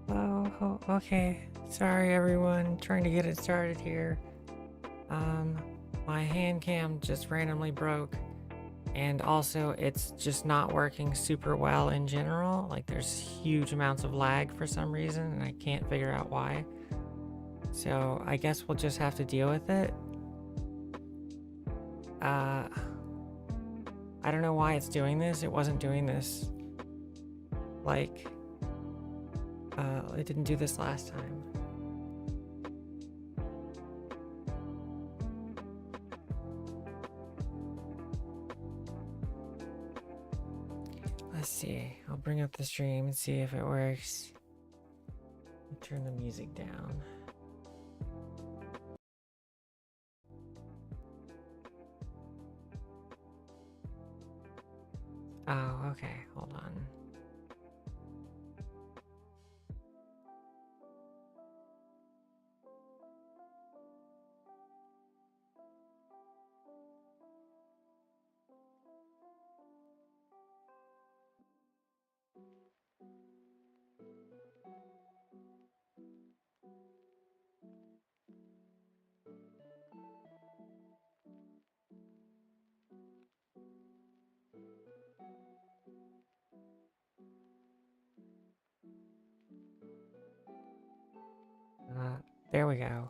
Oh, okay. Sorry, everyone. Trying to get it started here. My hand cam just randomly broke, and also it's just not working super well in general. Like, there's huge amounts of lag for some reason, and I can't figure out why. So I guess we'll just have to deal with it. I don't know why it's doing this. It wasn't doing this. Like, it didn't do this last time. Let's see. I'll bring up the stream and see if it works. Turn the music down. Oh, okay. Hold on. There we go.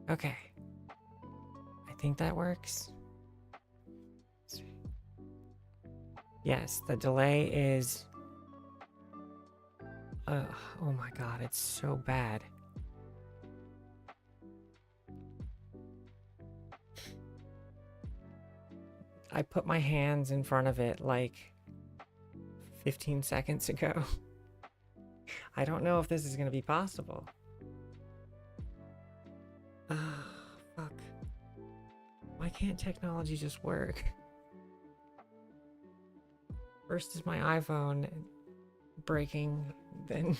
Okay. I think that works. Let's see. Yes, the delay is Oh my god, it's so bad. I put my hands in front of it like 15 seconds ago. I don't know if this is gonna be possible. Fuck. Why can't technology just work? First is my iPhone breaking, then...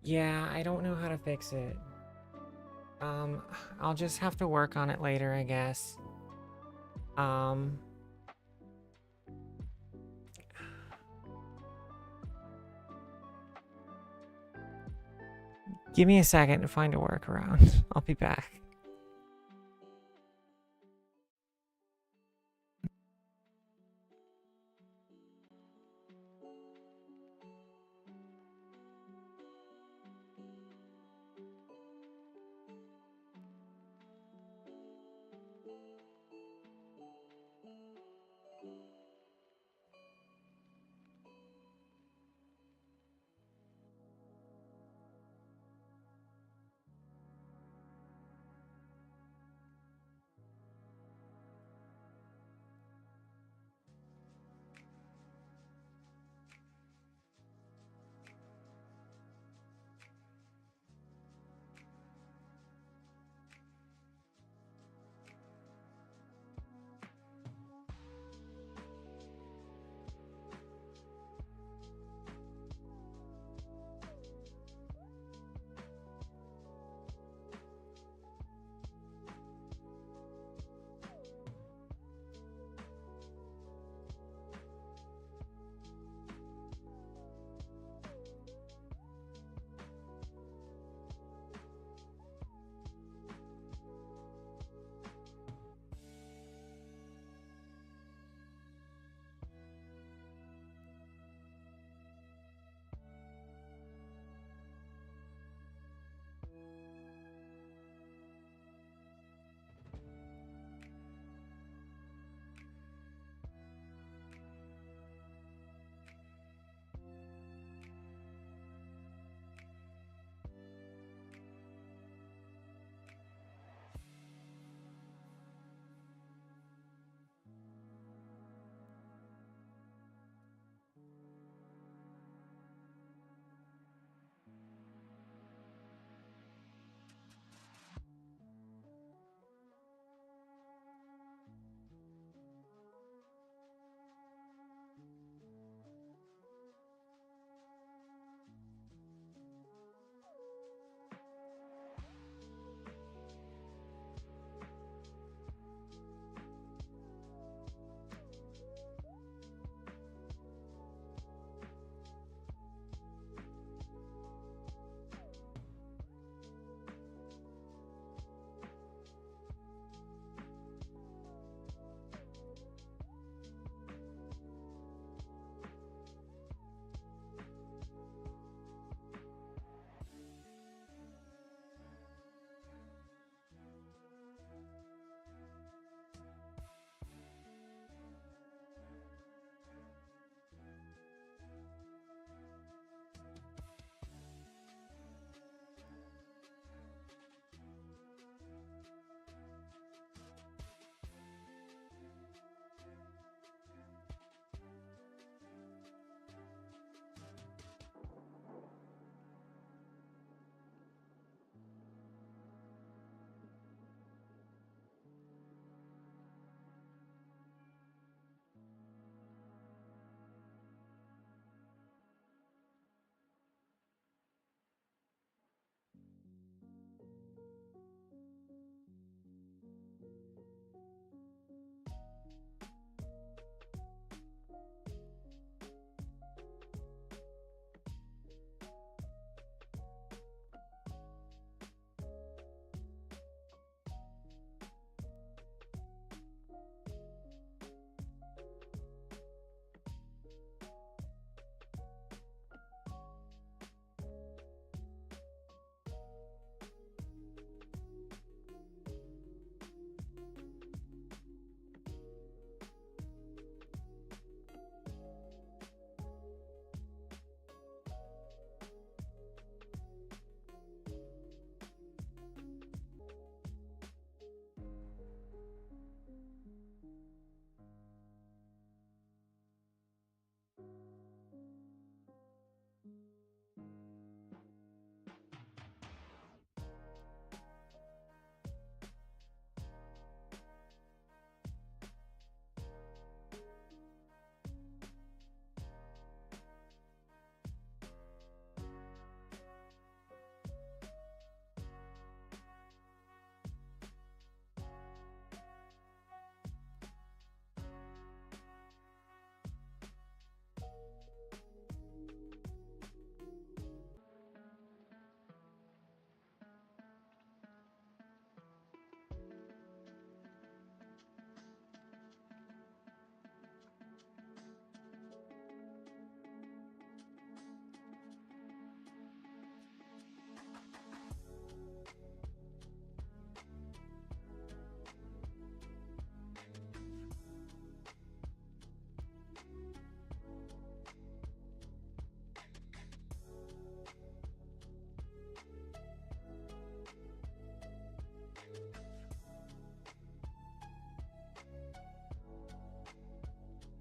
Yeah, I don't know how to fix it. I'll just have to work on it later, I guess. Give me a second to find a workaround. I'll be back.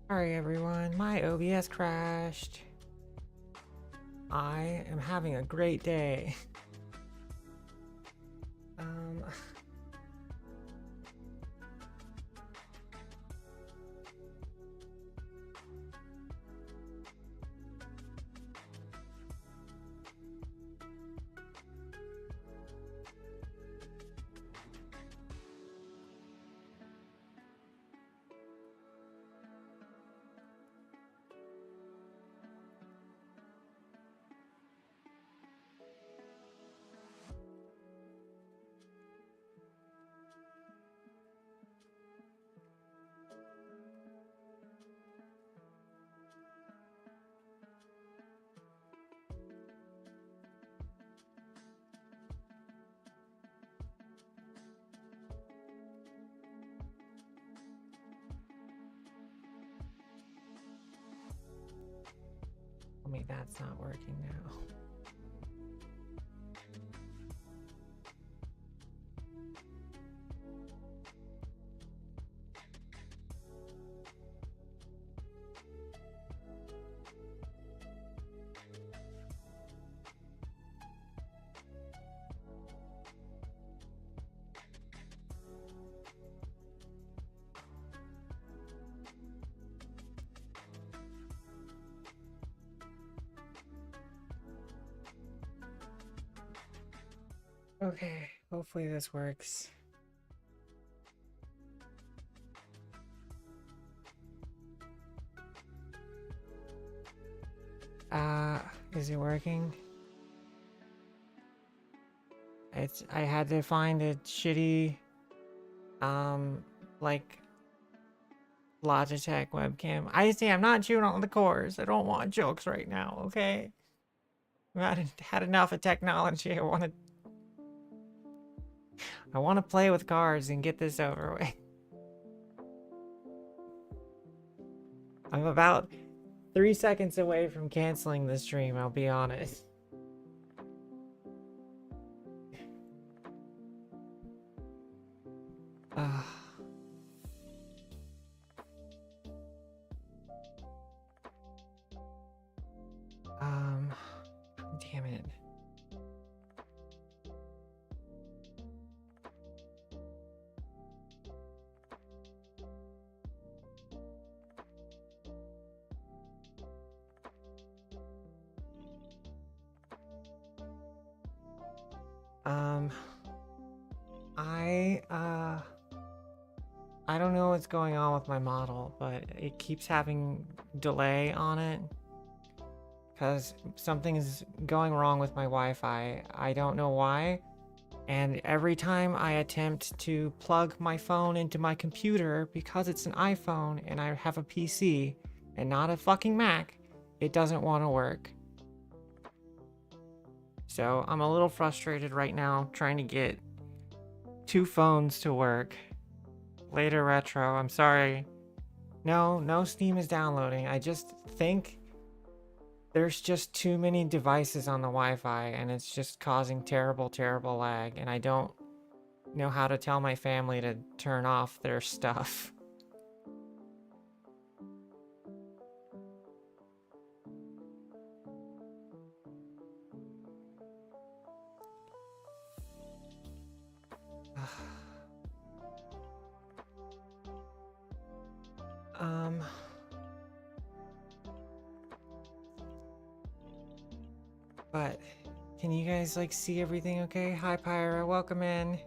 Sorry everyone, my OBS crashed. I am having a great day. um... Tell me that's not working now. Okay, hopefully this works. Is it working? I had to find a shitty, like, Logitech webcam. I'm not chewing on the cores. I don't want jokes right now, okay? I've had enough of technology. I want to play with cards and get this over with. I'm about 3 seconds away from canceling the stream, I'll be honest. Damn it. I don't know what's going on with my model, but it keeps having delay on it because something is going wrong with my Wi-Fi. I don't know why. And every time I attempt to plug my phone into my computer, because it's an iPhone and I have a PC and not a fucking Mac, it doesn't want to work. So I'm a little frustrated right now trying to get 2 phones to work. Later, Retro, I'm sorry. No Steam is downloading. I just think there's just too many devices on the Wi-Fi and it's just causing terrible lag, and I don't know how to tell my family to turn off their stuff. But can you guys like see everything okay? Hi Pyra, welcome in.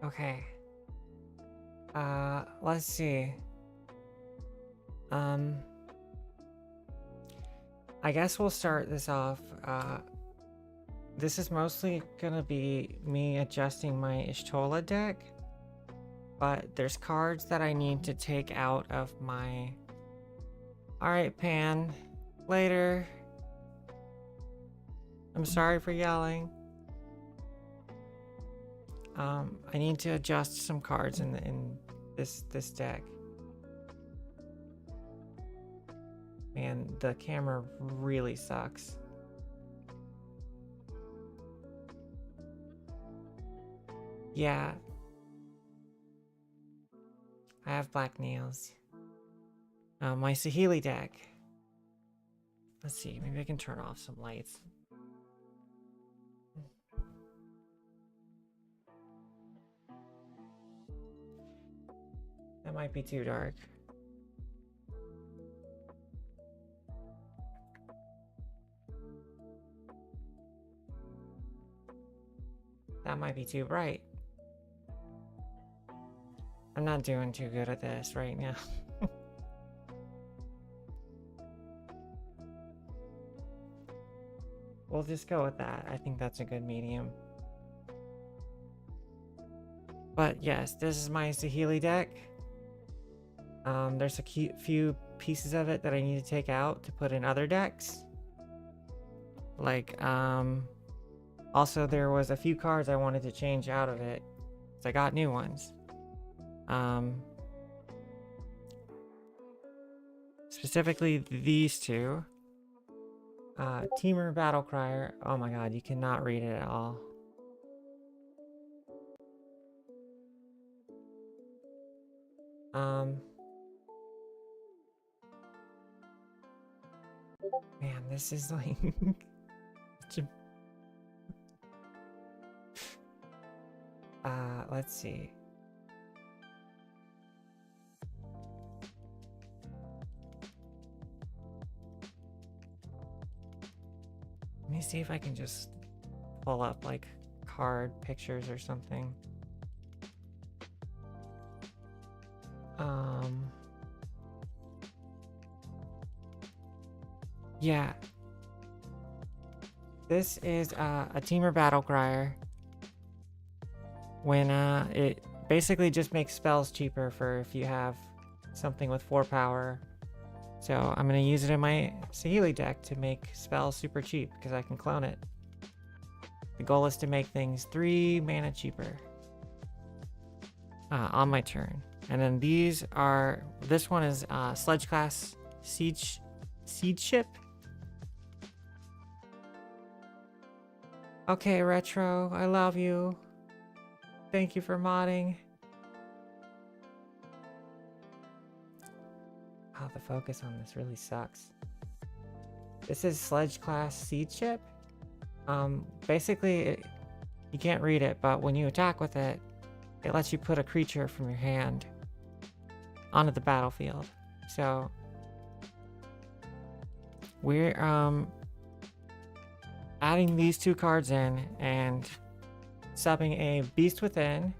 Okay. Let's see. I guess we'll start this off. This is mostly gonna be me adjusting my Yshtola deck, but there's cards that I need to take out of my... Alright, Pan. Later. I'm sorry for yelling. I need to adjust some cards in this deck. Man, the camera really sucks. Yeah. I have black nails. My Saheeli deck. Let's see, maybe I can turn off some lights. That might be too dark. That might be too bright. I'm not doing too good at this right now. We'll just go with that. I think that's a good medium. But yes, this is my Saheeli deck. There's a few pieces of it that I need to take out to put in other decks. Like, also there was a few cards I wanted to change out of it, so I got new ones. Specifically these two. Teamer Battle Crier. Oh my god, you cannot read it at all. Man, this is like let's see. Let me see if I can just pull up like card pictures or something. Yeah. This is a Teamer Battle Crier. When it basically just makes spells cheaper for if you have something with 4 power. So I'm going to use it in my Saheeli deck to make spells super cheap because I can clone it. The goal is to make things 3 mana cheaper on my turn. And then these are, this one is Sledge Class Siege Ship. Okay, Retro, I love you. Thank you for modding. Oh, the focus on this really sucks. This is Sledge Class Siege Ship. Basically, you can't read it, but when you attack with it, it lets you put a creature from your hand onto the battlefield. So we're adding these 2 cards in and subbing a Beast Within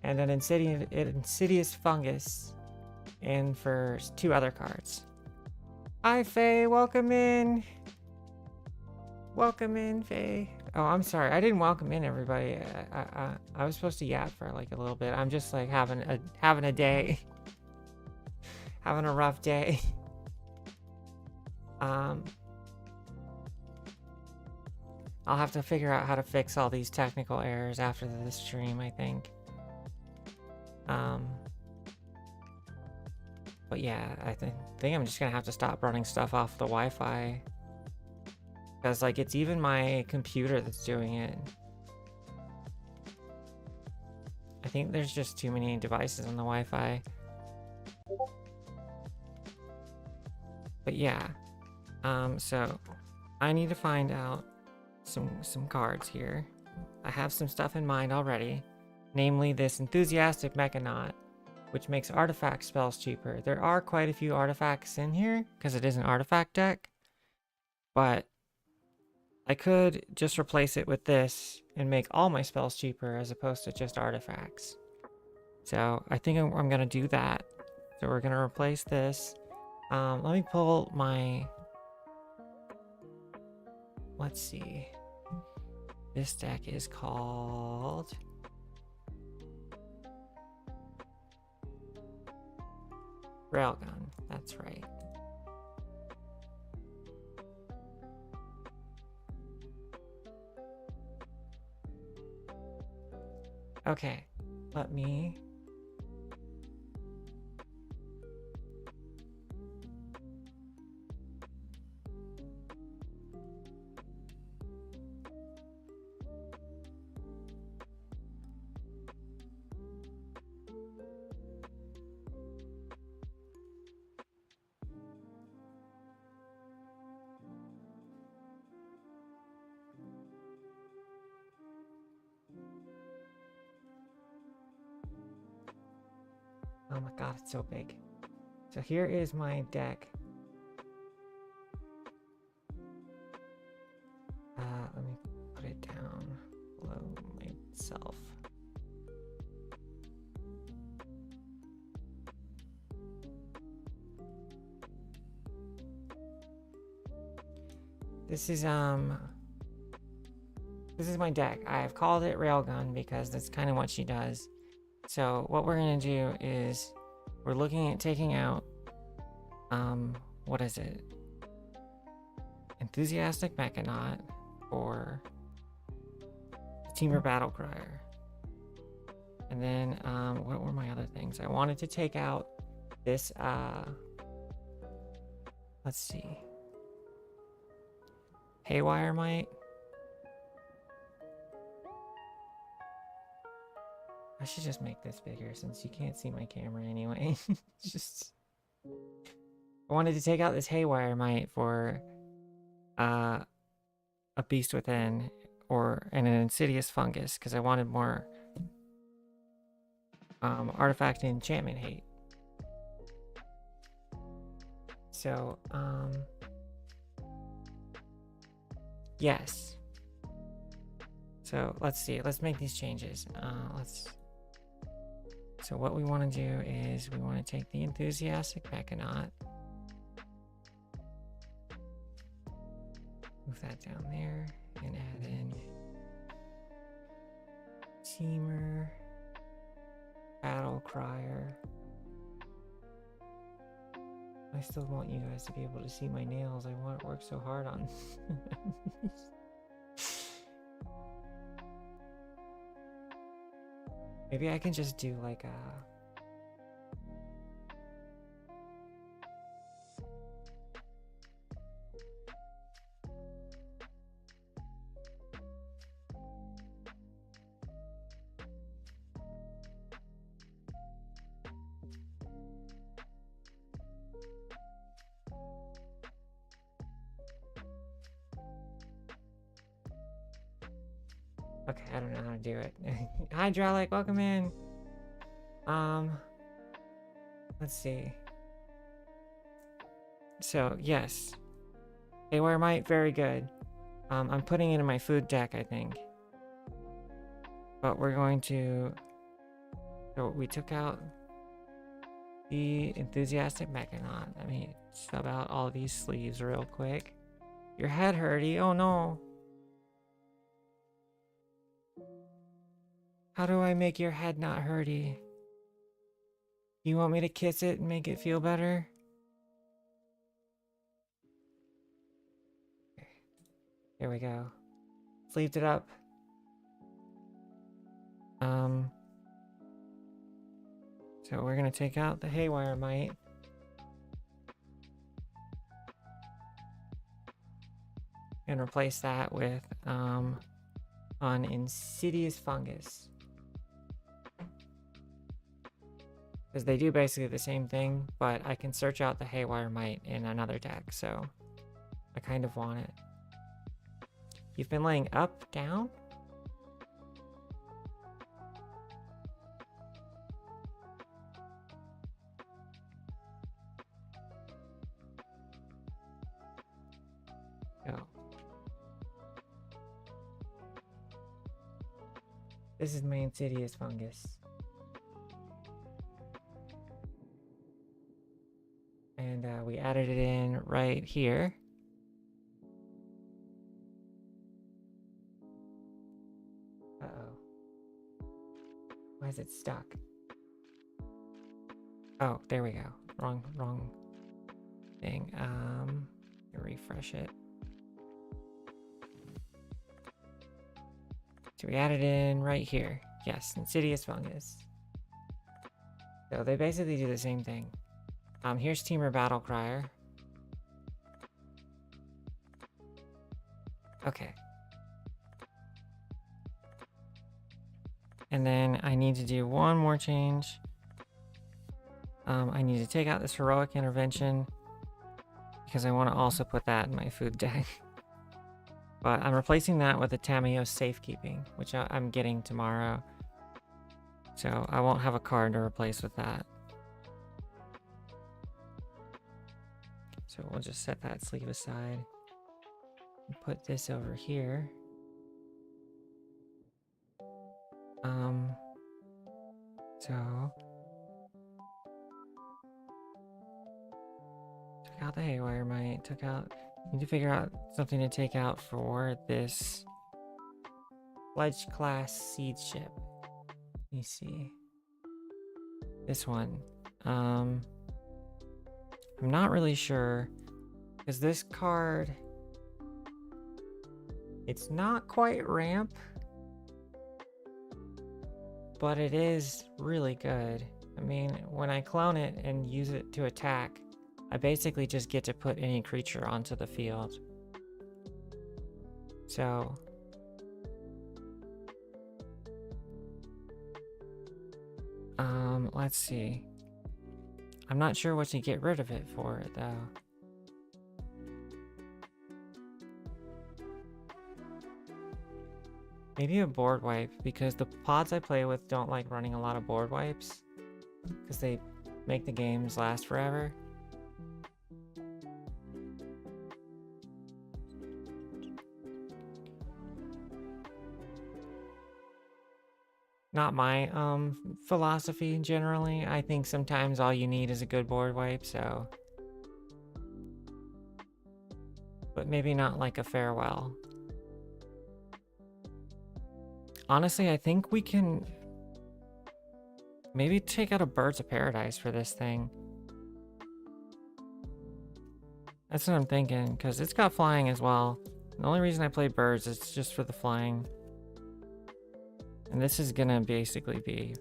and an Insidious Fungus in for 2 other cards. Hi, Faye. Welcome in. Welcome in, Faye. Oh, I'm sorry. I didn't welcome in everybody. I was supposed to yap for like a little bit. I'm just like having a day. Having a rough day. I'll have to figure out how to fix all these technical errors after this stream, I think. But yeah, I think I'm just gonna have to stop running stuff off the Wi-Fi. Because, like, it's even my computer that's doing it. I think there's just too many devices on the Wi-Fi. But yeah. So I need to find out some cards here. I have some stuff in mind already. Namely this Enthusiastic Mechanaut, which makes artifact spells cheaper. There are quite a few artifacts in here, because it is an artifact deck. But I could just replace it with this and make all my spells cheaper as opposed to just artifacts. So I think I'm going to do that. So we're going to replace this Let me pull my... Let's see. This deck is called... Railgun. That's right. Okay. Let me... Oh my god, it's so big. So here is my deck. Let me put it down below myself. This is my deck. I've called it Railgun because that's kind of what she does. So what we're gonna do is we're looking at taking out what is it? Enthusiastic Mechanaut or Teamer Battle Crier. And then what were my other things? I wanted to take out this let's see. Haywire Mite. I should just make this bigger since you can't see my camera anyway. Just I wanted to take out this Haywire Mite for a Beast Within or an Insidious Fungus because I wanted more artifact and enchantment hate. So yes. So let's see. Let's make these changes. So what we want to do is we want to take the Enthusiastic Mechanaut. Move that down there and add in Teamer, Battle Crier. I still want you guys to be able to see my nails. I want to work so hard on Maybe I can just do like a... Okay, I don't know how to do it. Hydraulic, welcome in. Let's see. So, yes. Haywire Mite, very good. I'm putting it in my food deck, I think. But we're going to... So we took out the Enthusiastic Mechanaut. Let me sub out all these sleeves real quick. Your head hurty, oh no. How do I make your head not hurty? You want me to kiss it and make it feel better? Here we go. Sleeved it up. So we're gonna take out the Haywire Mite. And replace that with an Insidious Fungus. Because they do basically the same thing, but I can search out the Haywire Mite in another deck, so I kind of want it. You've been laying up, down? Oh. This is my Insidious Fungus. And we in right here. Uh-oh. Why is it stuck? Oh, there we go. Wrong thing. Refresh it. So we added in right here. Yes, insidious fungus. So they basically do the same thing. Here's Teamer Battle Crier. Okay. And then I need to do one more change. I need to take out this heroic intervention because I want to also put that in my food deck. But I'm replacing that with a Tamiyo safekeeping, which I'm getting tomorrow. So I won't have a card to replace with that. So we'll just set that sleeve aside and put this over here. So took out the haywire mite, need to figure out something to take out for this Pledge class seed ship. Let me see. This one. I'm not really sure because this card, it's not quite ramp, but it is really good. I mean, when I clone it and use it to attack, I basically just get to put any creature onto the field. So let's see. I'm not sure what to get rid of it for, though. Maybe a board wipe, because the pods I play with don't like running a lot of board wipes, because they make the games last forever. Not my philosophy generally. I think sometimes all you need is a good board wipe, so. But maybe not like a farewell. Honestly, I think we can maybe take out a Birds of Paradise for this thing. That's what I'm thinking, because it's got flying as well. The only reason I play birds is just for the flying. And this is gonna basically be...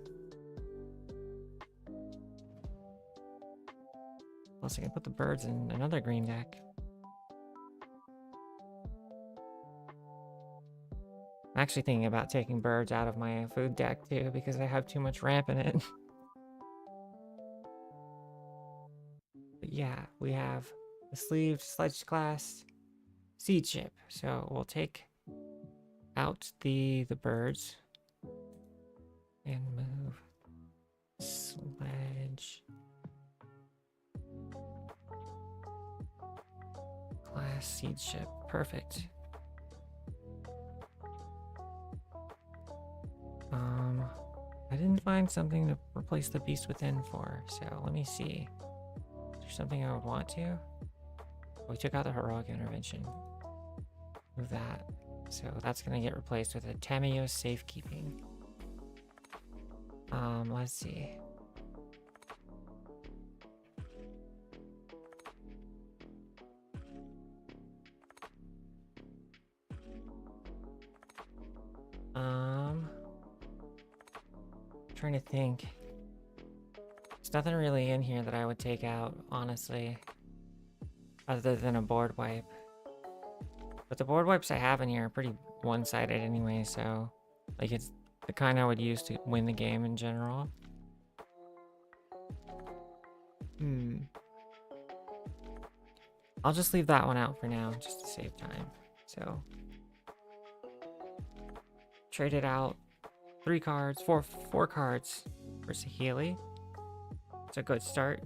Plus I can put the birds in another green deck. I'm actually thinking about taking birds out of my food deck too, because I have too much ramp in it. But yeah, we have the sleeved sledge class seed ship. So we'll take out the birds and move sledge class seed ship. Perfect. I didn't find something to replace the Beast Within for, so let me see. Is there something I would want to? We took out the heroic intervention. Move that. So that's gonna get replaced with a Tamiyo safekeeping. Let's see. Trying to think. There's nothing really in here that I would take out, honestly, other than a board wipe. But the board wipes I have in here are pretty one-sided anyway, so like it's the kind I would use to win the game in general. I'll just leave that one out for now, just to save time. So trade it out. 3 cards, four cards for Saheeli. It's a good start.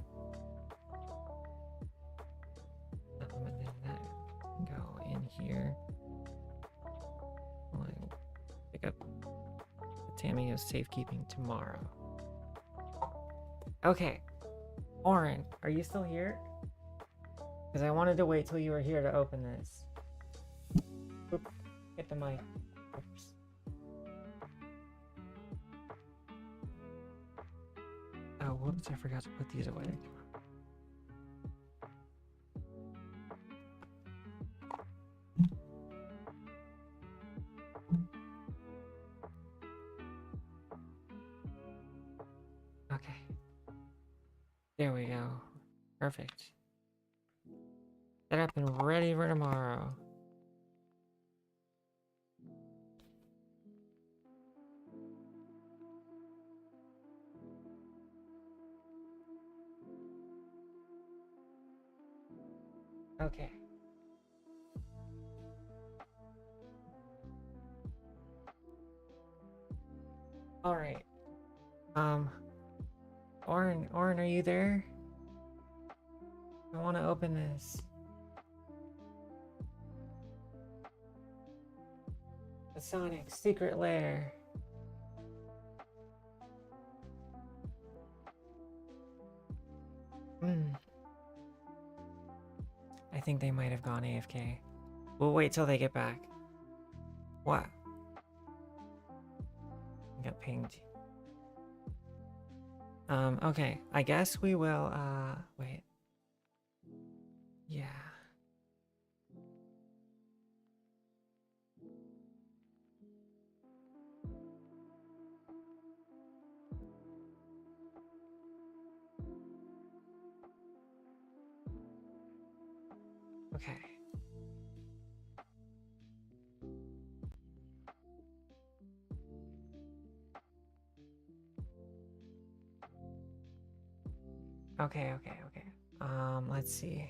And then that can go in here. I'll pick up the Tamiyo safekeeping tomorrow. Okay, Oren, are you still here? Because I wanted to wait till you were here to open this. Oop, hit the mic. Oops. Oh, whoops, I forgot to put these away. Okay. There we go. Perfect. Set up and ready for tomorrow. Okay. All right. Orin, are you there? I want to open this. The Sonic secret lair. I think they might have gone AFK. We'll wait till they get back. What? I got pinged. Okay. I guess we will, wait. Yeah. Okay. Okay. Let's see.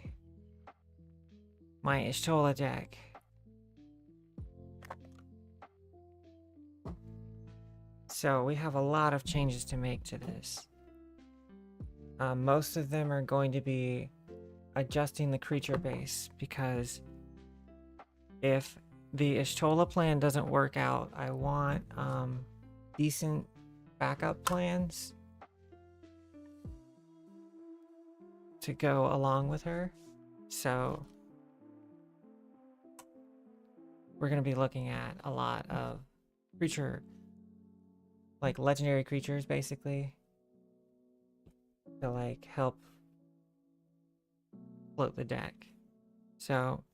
My Yshtola deck. So we have a lot of changes to make to this. Most of them are going to be adjusting the creature base, because if the Yshtola plan doesn't work out, I want decent backup plans to go along with her. So we're going to be looking at a lot of creature, like legendary creatures, basically, to like help float the deck. So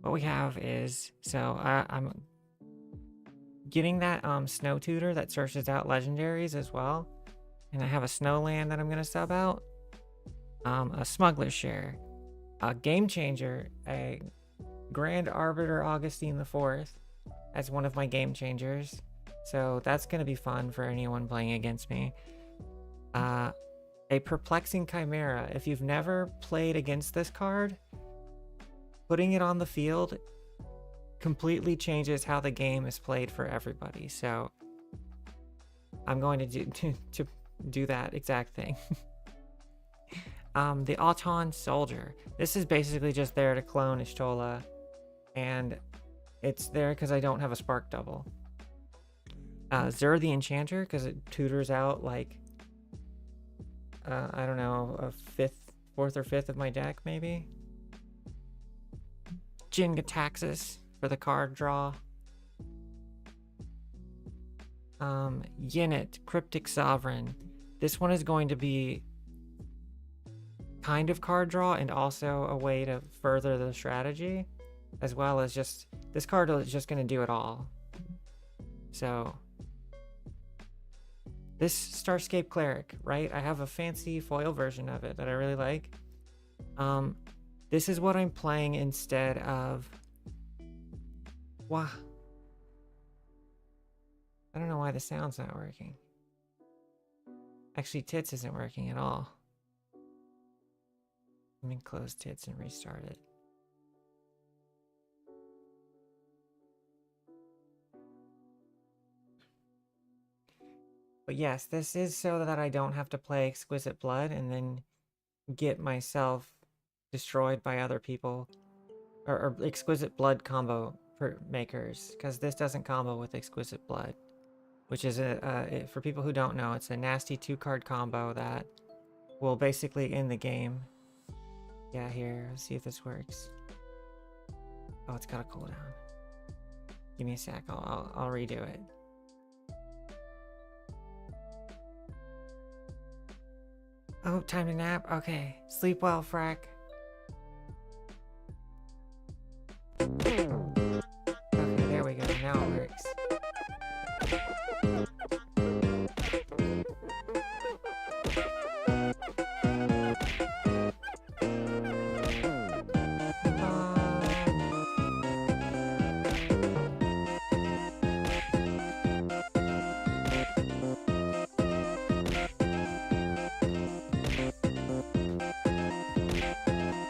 what we have is, so I'm getting that snow tutor that searches out legendaries as well, and I have a snow land that I'm going to sub out, a smuggler's share, a game changer, a Grand Arbiter Augustine IV as one of my game changers, so that's going to be fun for anyone playing against me. A perplexing chimera. If you've never played against this card, putting it on the field completely changes how the game is played for everybody. So I'm going to do that exact thing. The Auton Soldier. This is basically just there to clone Yshtola, and it's there because I don't have a Spark Double. Zur the Enchanter, because it tutors out like I don't know, a fourth or fifth of my deck, maybe. Jin-Gitaxias for the card draw. Yinit, Cryptic Sovereign. This one is going to be kind of card draw and also a way to further the strategy, as well as just, this card is just going to do it all. So this Starscape Cleric, right? I have a fancy foil version of it that I really like. This is what I'm playing instead of... Wow. I don't know why the sound's not working. Actually, Tits isn't working at all. Let me close Tits and restart it. But yes, this is so that I don't have to play Exquisite Blood and then get myself destroyed by other people. Or Exquisite Blood combo makers, because this doesn't combo with Exquisite Blood. Which is, for people who don't know, it's a nasty 2-card combo that Well, basically in the game. Yeah, here, let's see if this works. Oh, it's got a cooldown. Give me a sec, I'll redo it. Oh, time to nap? Okay. Sleep well, Frack. Okay, there we go. Now it works.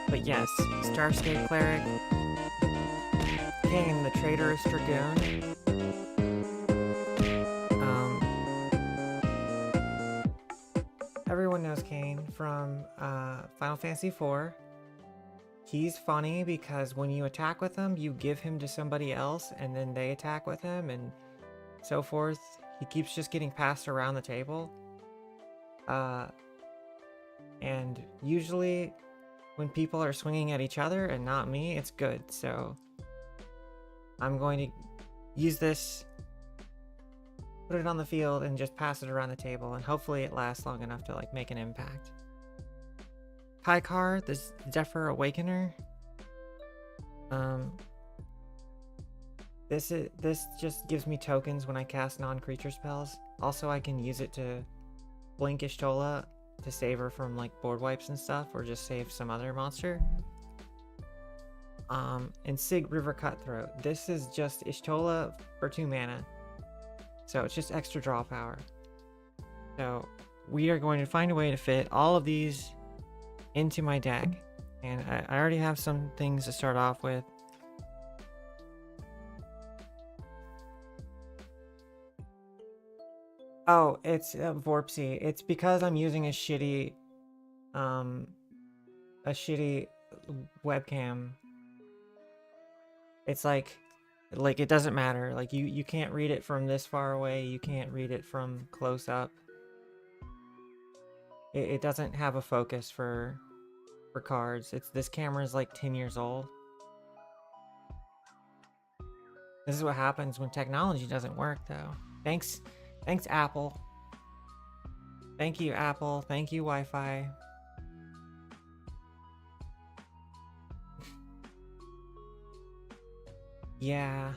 But yes, Starscape Cleric, Kane, the traitorous Dragoon. Everyone knows Kane from Final Fantasy IV. He's funny because when you attack with him, you give him to somebody else, and then they attack with him, and so forth. He keeps just getting passed around the table. And usually when people are swinging at each other and not me, it's good. So I'm going to use this, put it on the field, and just pass it around the table, and hopefully it lasts long enough to like make an impact. Kaikar, this Zephyr Awakener. This just gives me tokens when I cast non-creature spells. Also, I can use it to blink Yshtola to save her from like board wipes and stuff, or just save some other monster. And Sig River Cutthroat. This is just Yshtola for 2 mana. So it's just extra draw power. So we are going to find a way to fit all of these into my deck. And I already have some things to start off with. Oh, it's Vorpsy. It's because I'm using a shitty webcam. It's like it doesn't matter. Like you can't read it from this far away. You can't read it from close up. It doesn't have a focus for cards. This camera is like 10 years old. This is what happens when technology doesn't work, though. Thanks, Apple. Thank you, Apple. Thank you, Wi-Fi. Yeah.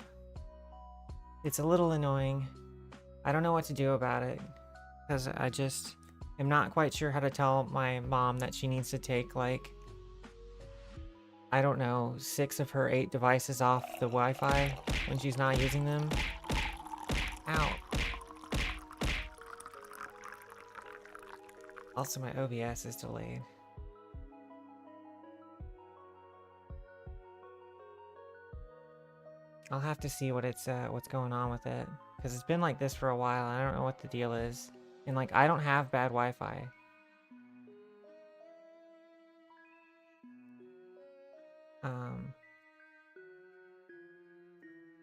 It's a little annoying. I don't know what to do about it, because I just am not quite sure how to tell my mom that she needs to take, like, I don't know, 6 of her 8 devices off the Wi-Fi when she's not using them. Ow. Also, my OBS is delayed. I'll have to see what's going on with it, because it's been like this for a while. I don't know what the deal is, and like I don't have bad Wi-Fi.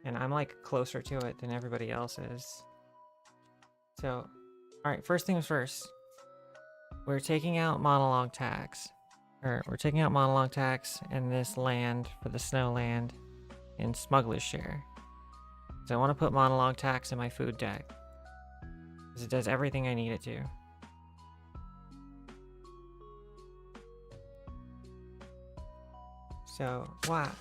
And I'm like closer to it than everybody else is. So, all right. First things first. We're taking out monologue tax, or we're taking out monologue tax and this land for the snow land in Smuggler's Share. So I want to put monologue tax in my food deck, because it does everything I need it to. So, wow.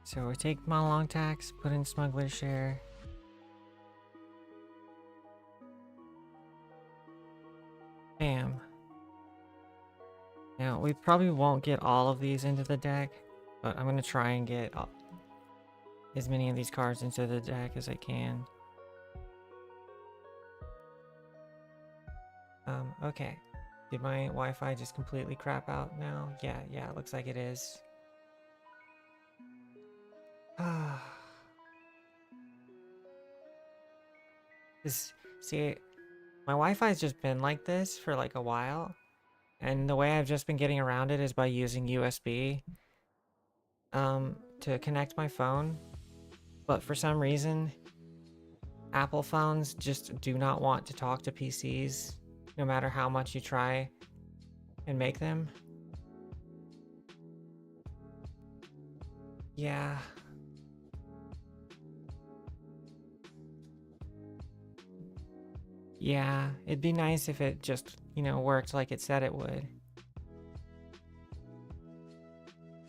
So we take monologue tax, put in Smuggler's Share. Bam. Now, we probably won't get all of these into the deck, but I'm going to try and get as many of these cards into the deck as I can. Okay. Did my Wi-Fi just completely crap out now? Yeah, it looks like it is. See, my Wi-Fi's just been like this for like a while, and the way I've just been getting around it is by using USB to connect my phone. But for some reason, Apple phones just do not want to talk to PCs, no matter how much you try and make them. Yeah. Yeah, it'd be nice if it just, worked like it said it would.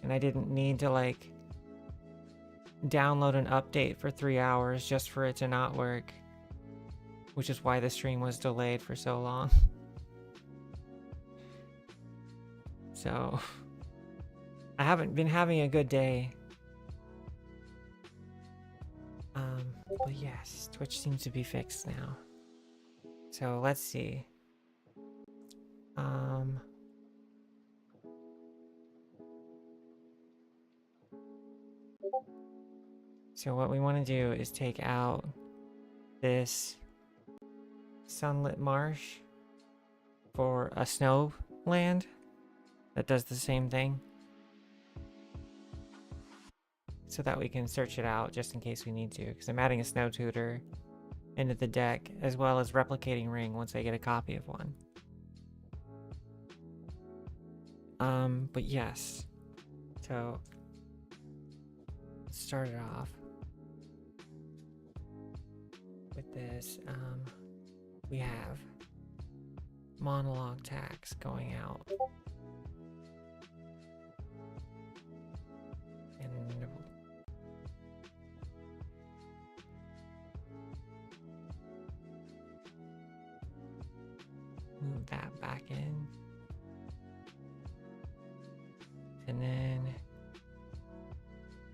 And I didn't need to, like, download an update for 3 hours just for it to not work. Which is why the stream was delayed for so long. So, I haven't been having a good day. But yes, Twitch seems to be fixed now. So let's see. So what we want to do is take out this sunlit marsh for a snow land that does the same thing, so that we can search it out just in case we need to, because I'm adding a snow tutor into the deck as well as replicating ring once I get a copy of one. But yes, so let's start it off with this. We have monologue tax going out, and move that back in, and then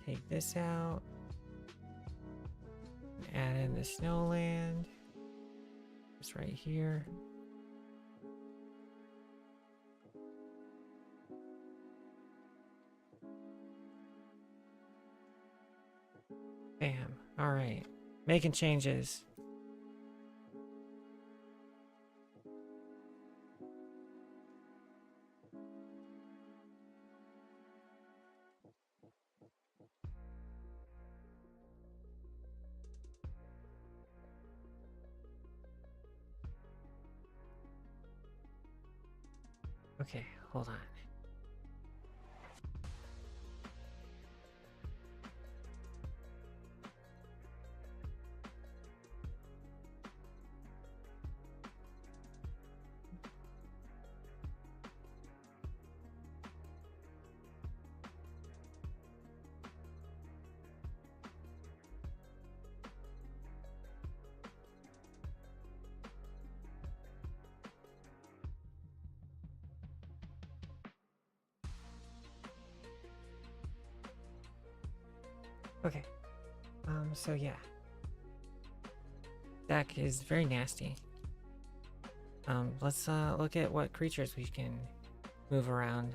take this out, and add in the snowland. It's right here. Bam. All right. Making changes. Okay, hold on. Okay. So yeah. Deck is very nasty. Let's look at what creatures we can move around.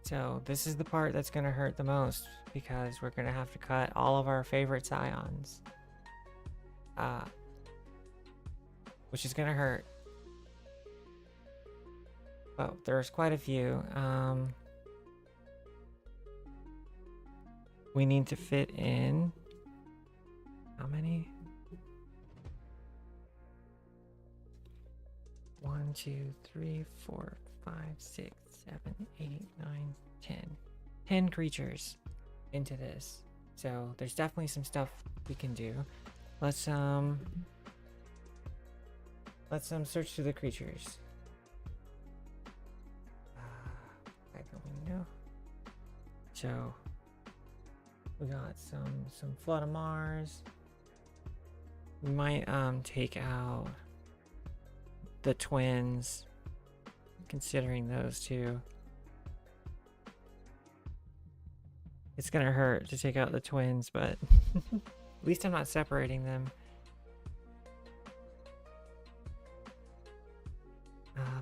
So this is the part that's gonna hurt the most, because we're gonna have to cut all of our favorite scions. Which is gonna hurt. Oh, there's quite a few. We need to fit in how many? 1, 2, 3, 4, 5, 6, 7, 8, 9, 10. 10 creatures into this. So there's definitely some stuff we can do. Let's search through the creatures. Back a window. So we got some Flood of Mars. We might take out the twins, considering those two. It's gonna hurt to take out the twins, but at least I'm not separating them.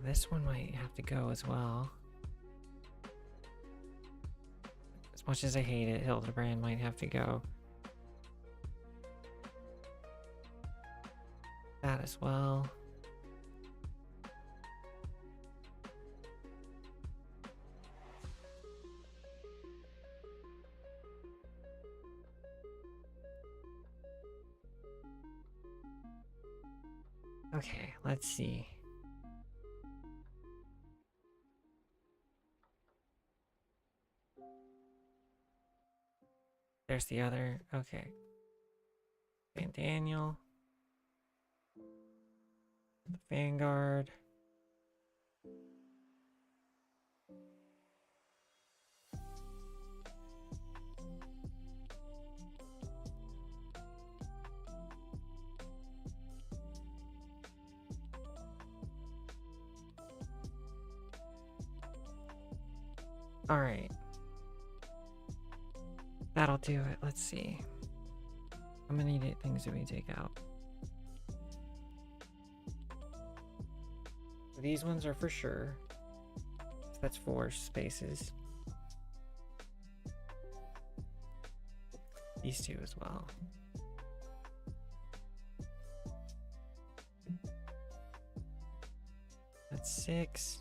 This one might have to go as well. As much as I hate it, Hildebrand might have to go. That as well. Okay, let's see. There's the other. Okay. Van Daniel. The Vanguard. Alright. That'll do it. Let's see. How many things do we take out? These ones are for sure. So that's 4 spaces. These 2 as well. That's 6.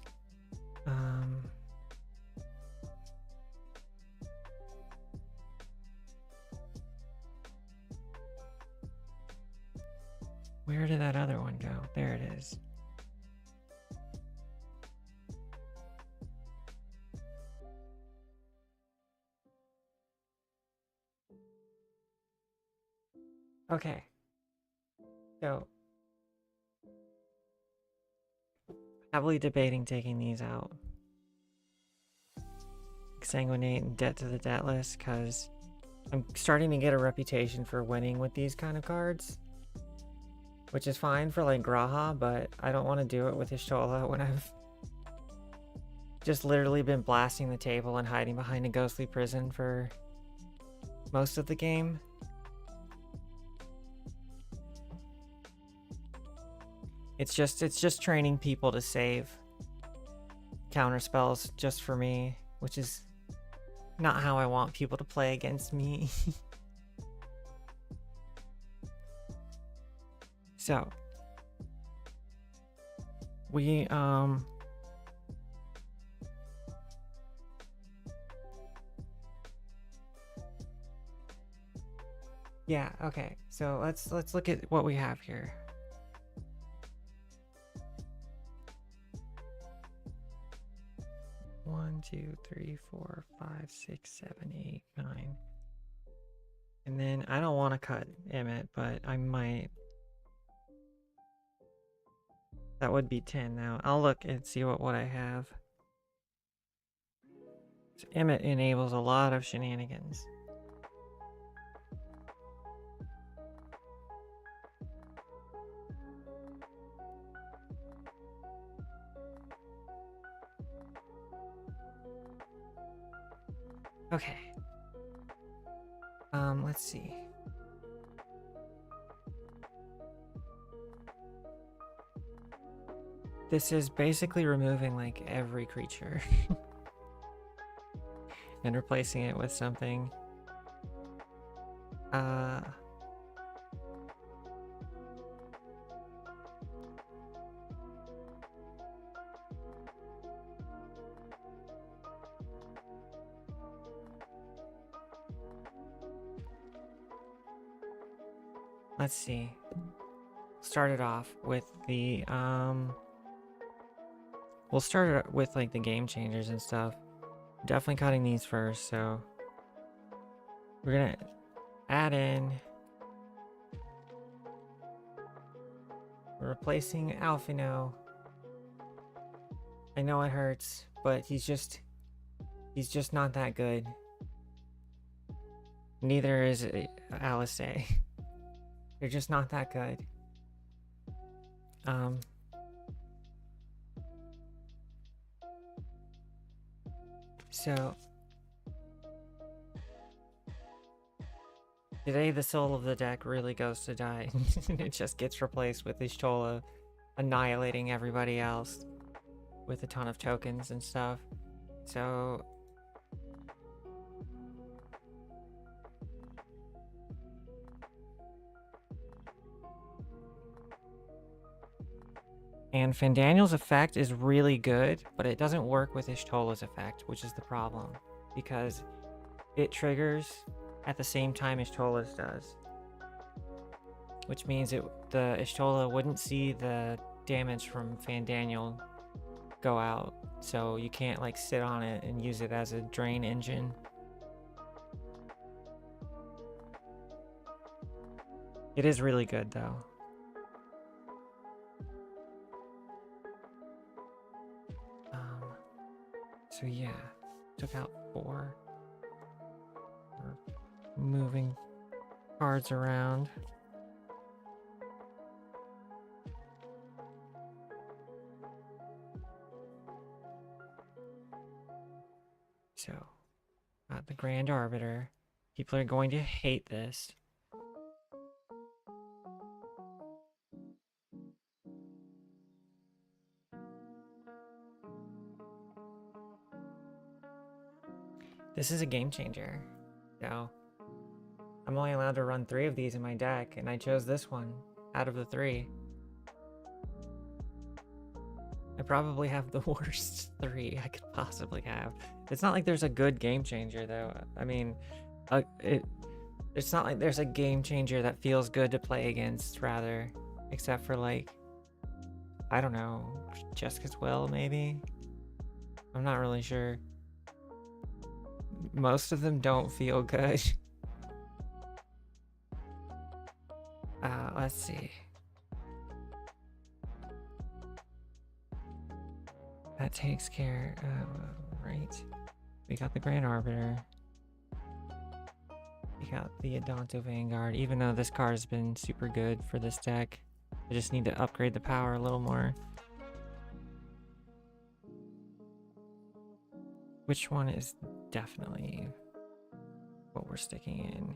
Where did that other one go? There it is. Okay. So, heavily debating taking these out. Exsanguinate and Debt to the Debtless, because I'm starting to get a reputation for winning with these kind of cards. Which is fine for like Graha, but I don't want to do it with Yshtola when I've just literally been blasting the table and hiding behind a ghostly prison for most of the game. It's just training people to save counter spells just for me, which is not how I want people to play against me. So, we, yeah, okay. So let's look at what we have here. One, 2, 3, 4, 5, 6, 7, 8, 9. And then I don't want to cut Emmett, but I might. That would be 10 now. I'll look and see what I have. So Emmett enables a lot of shenanigans. Okay. Let's see. This is basically removing like every creature and replacing it with something. Let's see. Start it off with the we'll start it with like the game changers and stuff. Definitely cutting these first, so we're gonna add in. We're replacing Alfino. I know it hurts, but he's just not that good. Neither is Alice. They're just not that good. So today the soul of the deck really goes to die. It just gets replaced with Yshtola annihilating everybody else with a ton of tokens and stuff. So and Fandaniel's effect is really good, but it doesn't work with Yshtola's effect, which is the problem, because it triggers at the same time Yshtola's does. which means the Yshtola wouldn't see the damage from Fandaniel go out, so you can't like sit on it and use it as a drain engine. It is really good though. So yeah, took out 4. We're moving cards around. So, got the Grand Arbiter. People are going to hate this. This is a game changer. So, I'm only allowed to run 3 of these in my deck, and I chose this one out of the 3. I probably have the worst 3 I could possibly have. It's not like there's a good game changer, though. I mean, it's not like there's a game changer that feels good to play against, rather. Except for, like, I don't know, Jessica's Will, maybe? I'm not really sure. Most of them don't feel good. Let's see. That takes care of, right. We got the Grand Arbiter. We got the Adonto Vanguard, even though this card has been super good for this deck. I just need to upgrade the power a little more. Which one is definitely what we're sticking in?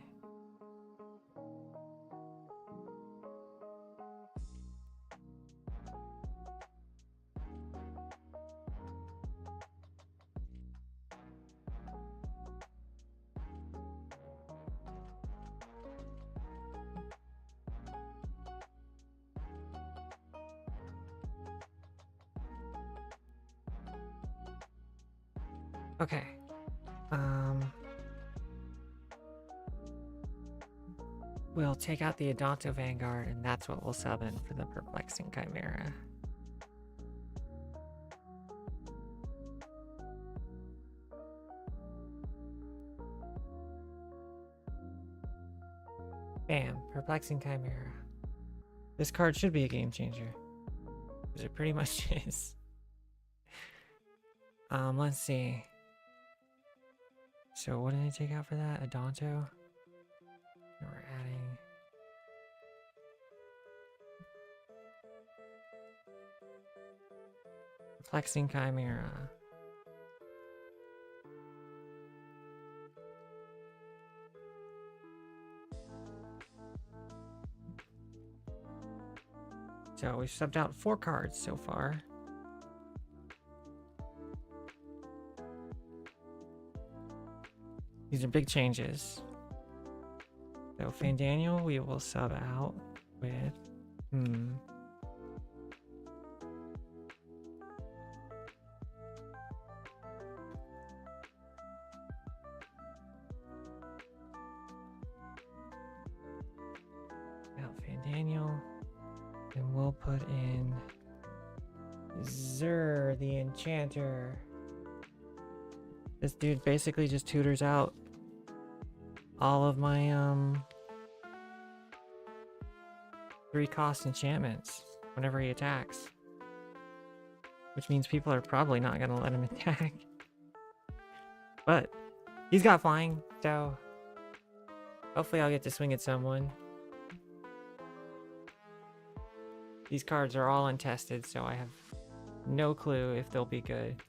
Okay. We'll take out the Adonto Vanguard, and that's what we'll sub in for the Perplexing Chimera. Bam, Perplexing Chimera. This card should be a game changer, because it pretty much is. Let's see. So what did I take out for that? Adonto? And we're adding... Perplexing Chimera. So we've subbed out 4 cards so far. These are big changes. So Fandaniel we will sub out with out Fandaniel, and we'll put in Zur the Enchanter. This dude basically just tutors out all of my 3-cost enchantments whenever he attacks. Which means people are probably not gonna let him attack. But he's got flying, so hopefully I'll get to swing at someone. These cards are all untested, so I have no clue if they'll be good.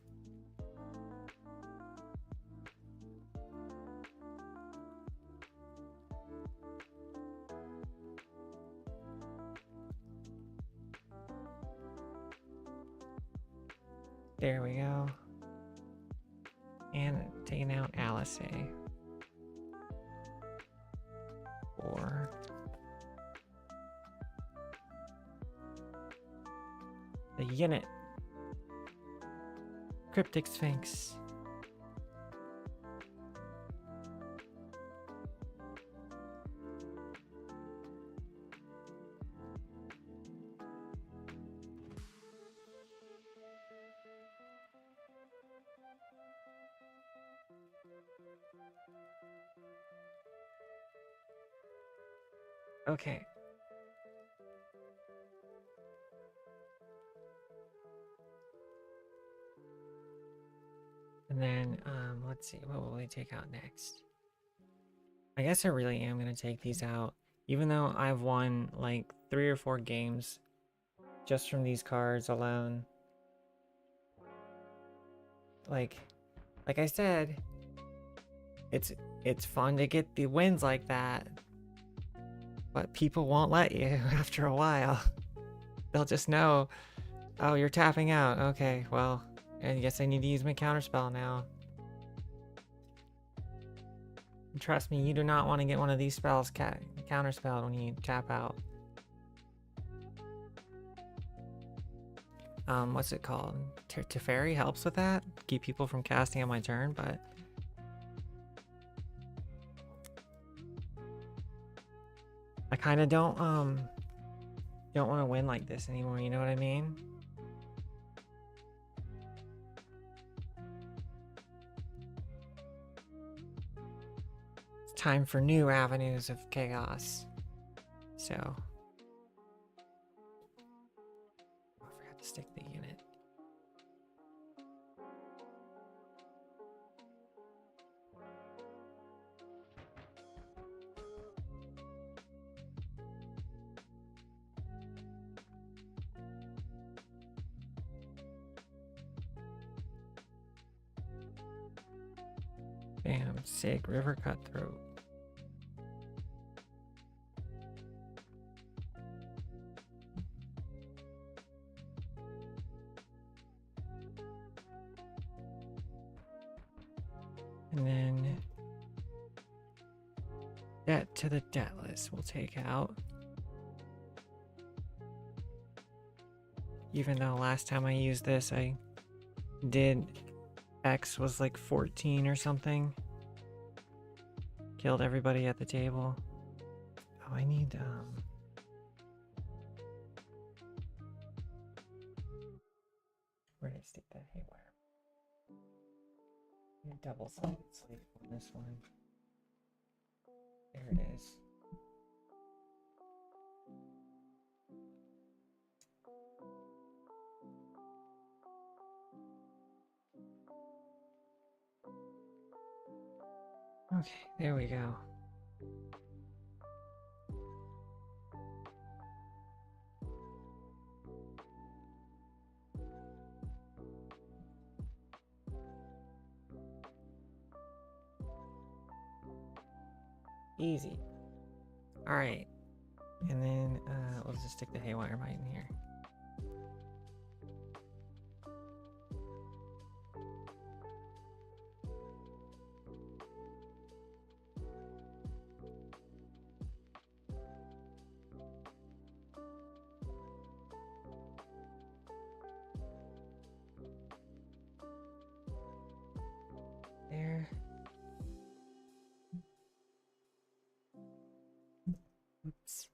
There we go. And taking out Alice. Or the unit. Cryptic Sphinx. Okay. And then, let's see, what will we take out next? I guess I really am going to take these out, even though I've won like 3 or 4 games just from these cards alone. Like I said, it's fun to get the wins like that, but people won't let you after a while. They'll just know, oh, you're tapping out. Okay, well, I guess I need to use my counterspell now. Trust me, you do not want to get one of these spells counterspelled when you tap out. What's it called? Teferi helps with that. Keep people from casting on my turn, but I kind of don't want to win like this anymore, you know what I mean? It's time for new avenues of chaos. So, oh, I forgot to stick the unit. Bam, sick, River Cutthroat. And then debt to the debtless we'll take out. Even though last time I used this, I did X was like 14 or something. Killed everybody at the table. Oh, I need where did I stick that haywire? Double-sided sleeve on this one. There it is. Okay, there we go. Easy. All right, and then let's just stick the haywire mite in here. There. Oops.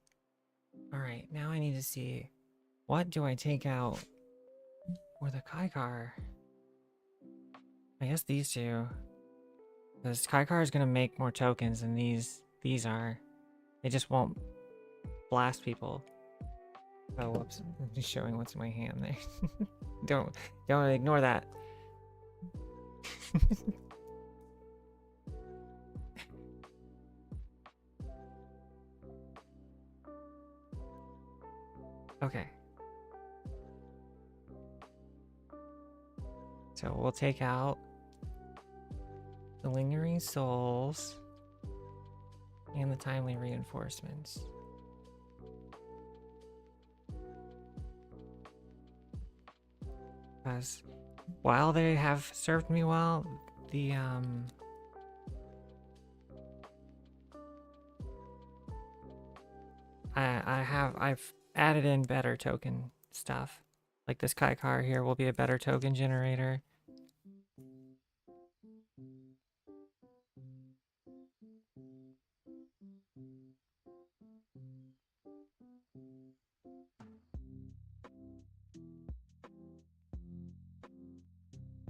All right, now I need to see what do I take out with a Kaikar. I guess these two. Because Kaikar is gonna make more tokens than these are. They just won't blast people. Oh, whoops! I'm just showing what's in my hand there. don't ignore that. Okay. So we'll take out the lingering souls and the timely reinforcements. Because while they have served me well, the I've added in better token stuff. Like this Kaikar here will be a better token generator.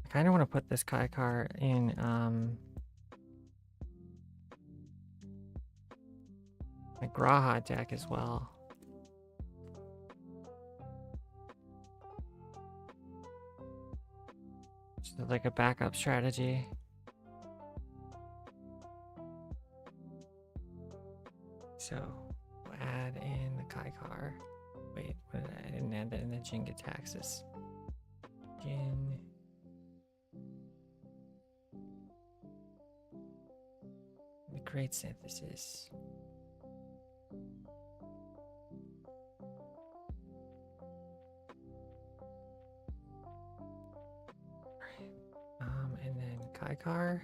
I kind of want to put this Kaikar in like Graha deck as well. So like a backup strategy. So we'll add in the Kaikar. Wait, what did I didn't add that in the Jinga Taxis. Jin. The Great Synthesis. And then Kaikar.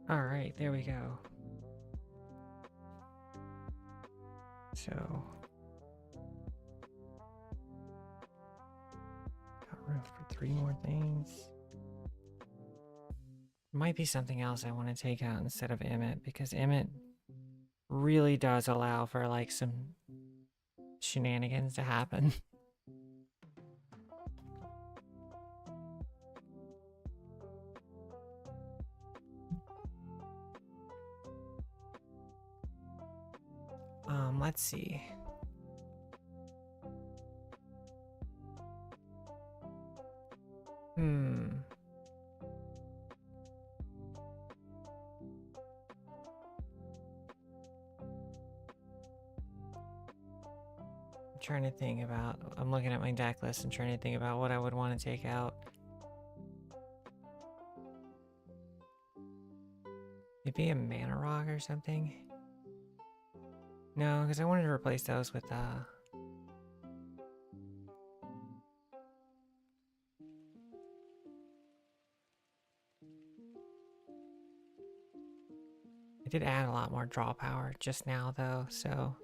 All right, there we go. So got room for 3 more things. Might be something else I want to take out instead of Emmet, because Emmet really does allow for like some shenanigans to happen. Let's see. Trying to think about, I'm looking at my deck list and trying to think about what I would want to take out. Maybe a Mana Rock or something? No, because I wanted to replace those with I did add a lot more draw power just now though, so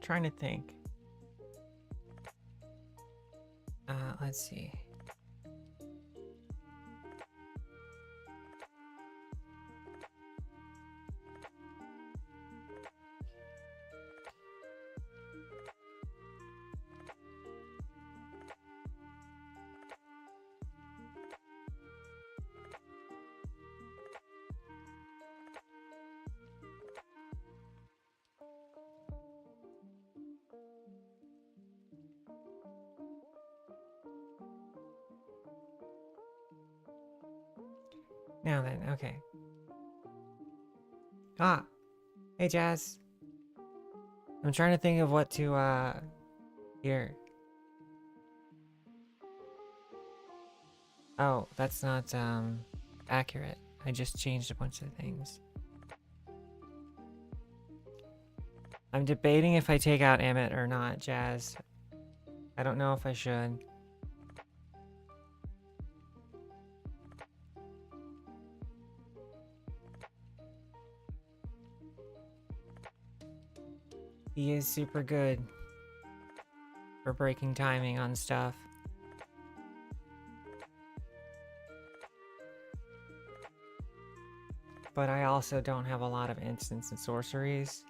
trying to think. Let's see. Now then, okay. Hey Jazz. I'm trying to think of what to, here. Oh, that's not, accurate. I just changed a bunch of things. I'm debating if I take out Emmet or not, Jazz. I don't know if I should. He is super good for breaking timing on stuff. But I also don't have a lot of instants and sorceries.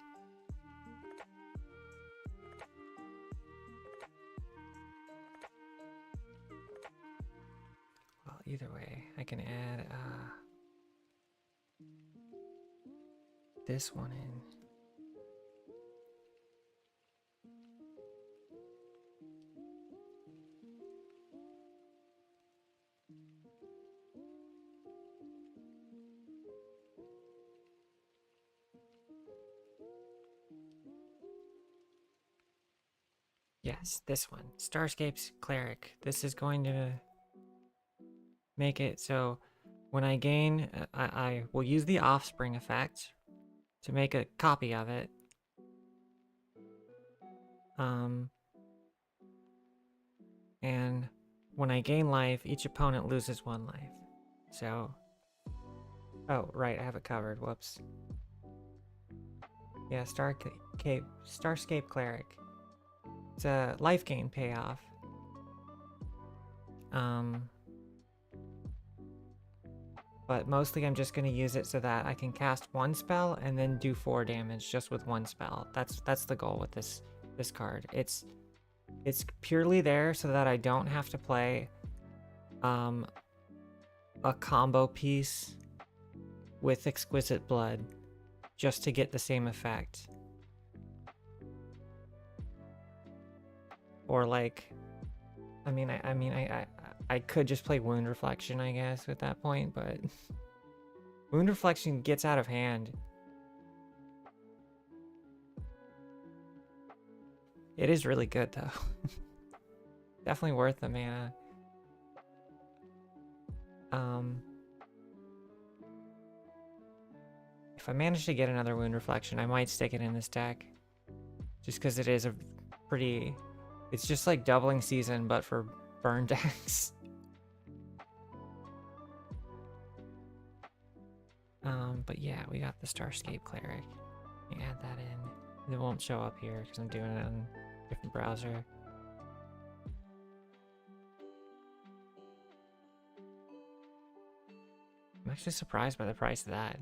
Well, either way, I can add this one in. Yes, this one. Starscape's Cleric. This is going to make it so when I gain, I will use the Offspring effect to make a copy of it. And when I gain life, each opponent loses 1 life. So, oh, right, I have it covered. Whoops. Yeah, Starscape Cleric. It's a life gain payoff. But mostly I'm just gonna use it so that I can cast one spell and then do 4 damage just with one spell. That's the goal with this card. It's purely there so that I don't have to play a combo piece with Exquisite Blood just to get the same effect. Or like, I could just play Wound Reflection, I guess, at that point, but Wound Reflection gets out of hand. It is really good, though. Definitely worth the mana. If I manage to get another Wound Reflection, I might stick it in this deck. Just because it is a pretty... It's just like doubling season, but for burn decks. But yeah, we got the Starscape Cleric. Let me add that in. It won't show up here because I'm doing it on a different browser. I'm actually surprised by the price of that.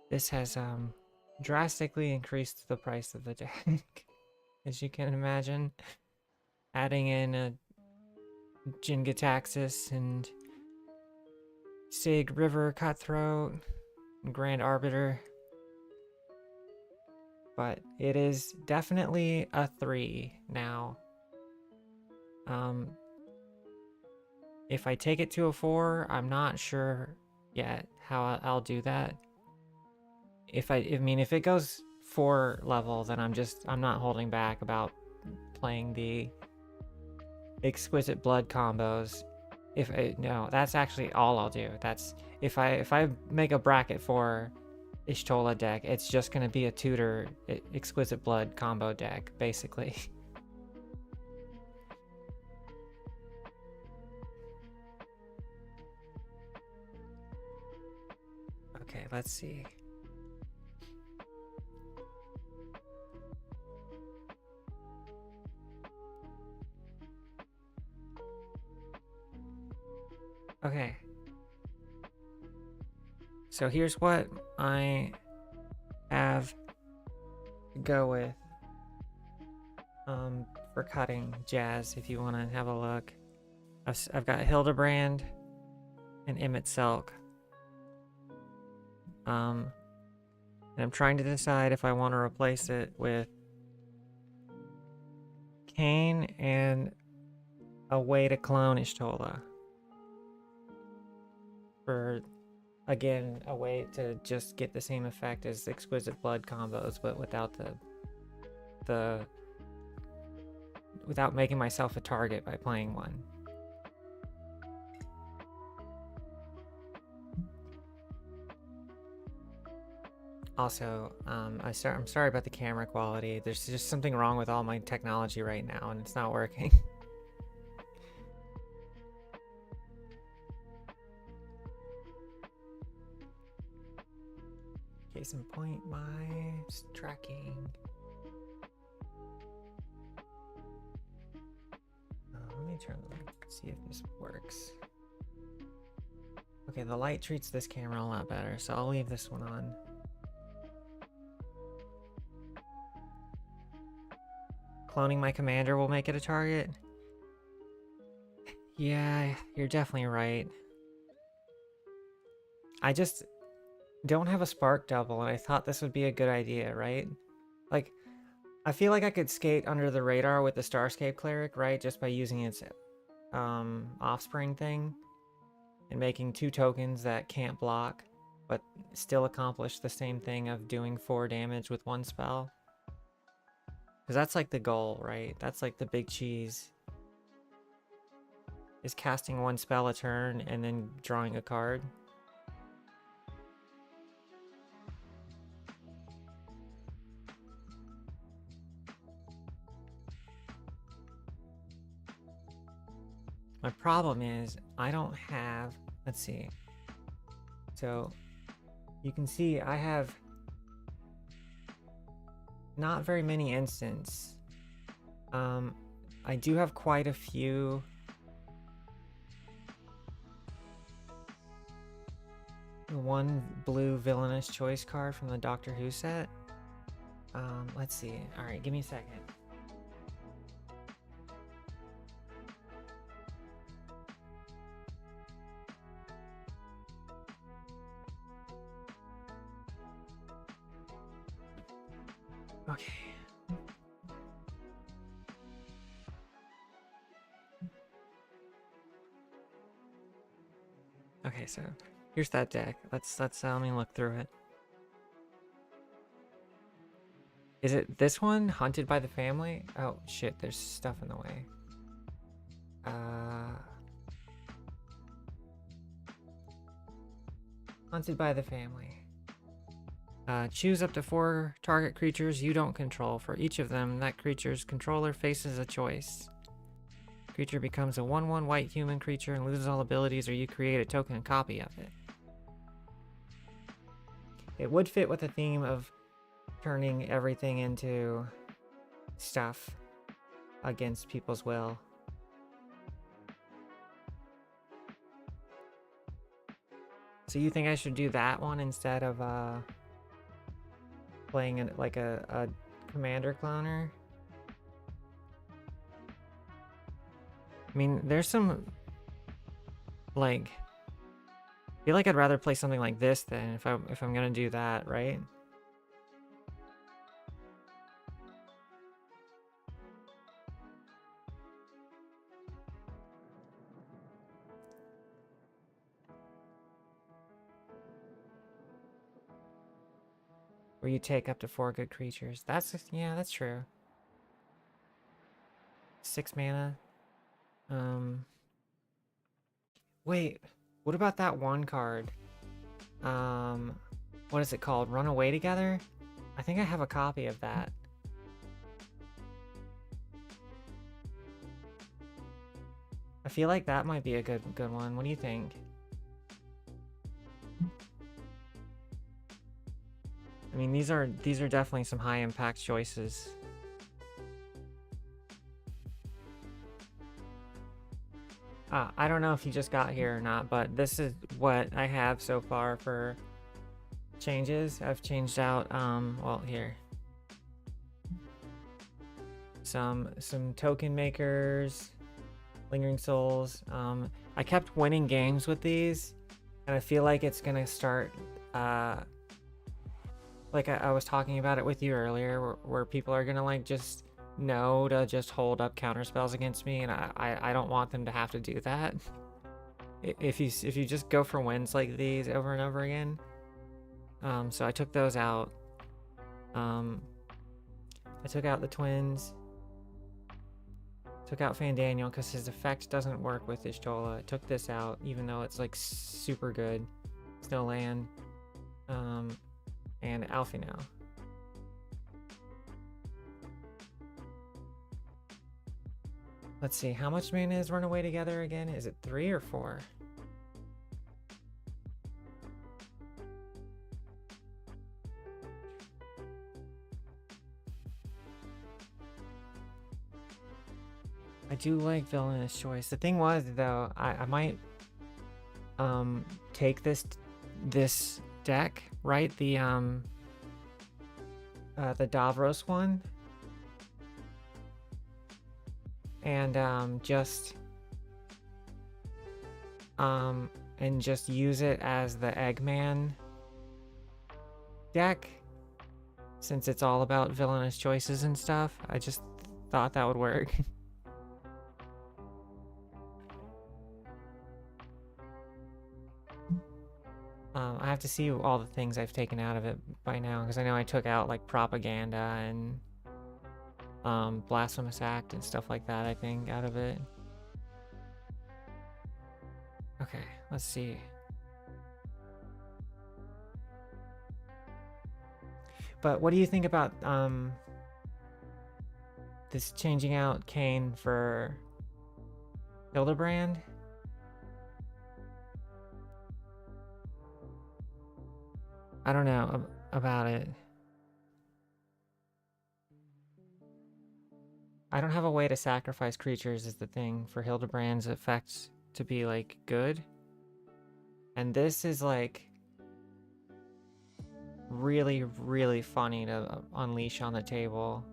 This has drastically increased the price of the deck, as you can imagine. Adding in a Jin-Gitaxias and Sig, River, Cutthroat, and Grand Arbiter. But it is definitely a 3 now. If I take it to a 4, I'm not sure yet how I'll do that. If it goes 4 level, then I'm not holding back about playing the Exquisite Blood combos. No, that's actually all I'll do. That's if I make a bracket for Yshtola deck, it's just gonna be a tutor Exquisite Blood combo deck, basically. Okay, let's see. Okay. So here's what I have to go with for cutting Jazz, if you want to have a look. I've got Hildebrand and Emmett Selk. And I'm trying to decide if I want to replace it with Kane and a way to clone Yshtola. For, again, a way to just get the same effect as Exquisite Blood combos, but without without making myself a target by playing one. Also, I'm sorry about the camera quality. There's just something wrong with all my technology right now, and it's not working. Case in point, my tracking. Let me turn the light, see if this works. Okay, the light treats this camera a lot better, so I'll leave this one on. Cloning my commander will make it a target. Yeah, you're definitely right. I just don't have a spark double, and I thought this would be a good idea, right? Like, I feel like I could skate under the radar with the Starscape Cleric, right? Just by using its offspring thing and making 2 tokens that can't block, but still accomplish the same thing of doing 4 damage with 1 spell. Because that's like the goal, right? That's like the big cheese. Is casting 1 spell a turn and then drawing a card. My problem is I don't have, let's see. So you can see I have not very many instants. I do have quite a few. One blue villainous choice card from the Doctor Who set. Let's see. All right, give me a second. Okay. Okay, so here's that deck. Let's let me look through it. Is it this one? Hunted by the Family? Oh shit, there's stuff in the way. Hunted by the Family. Choose up to 4 target creatures you don't control. For each of them, that creature's controller faces a choice. Creature becomes a 1/1 white human creature and loses all abilities, or you create a token copy of it. It would fit with the theme of turning everything into stuff against people's will. So you think I should do that one instead of playing like a commander cloner? I mean, there's some, like, I feel like I'd rather play something like this than if I'm gonna do that, right? Where you take up to 4 good creatures. Yeah, that's true. 6 mana. Wait, what about that one card? What is it called? Run Away Together? I think I have a copy of that. I feel like that might be a good one. What do you think? I mean, these are definitely some high impact choices. I don't know if you just got here or not, but this is what I have so far for changes. I've changed out, well, here. Some token makers, Lingering Souls. I kept winning games with these, and I feel like it's gonna start, like I was talking about it with you earlier, where people are gonna like just know to just hold up counter spells against me, and I don't want them to have to do that. If you just go for wins like these over and over again. So I took those out. I took out the twins. Took out Fandaniel because his effect doesn't work with Yshtola. I took this out even though it's like super good. Still land. And Alfie now. Let's see, how much mana is Run Away Together again? Is it 3 or 4? I do like Villainous Choice. The thing was, though, I might take this deck, right? The Davros one. And just use it as the Eggman deck, since it's all about villainous choices and stuff. I just thought that would work. I have to see all the things I've taken out of it by now, because I know I took out like Propaganda and Blasphemous Act and stuff like that, I think, out of it. Okay, let's see. But what do you think about this changing out Kane for Hildebrand? I don't know about it. I don't have a way to sacrifice creatures is the thing for Hildebrand's effects to be like good. And this is like really, really funny to unleash on the table.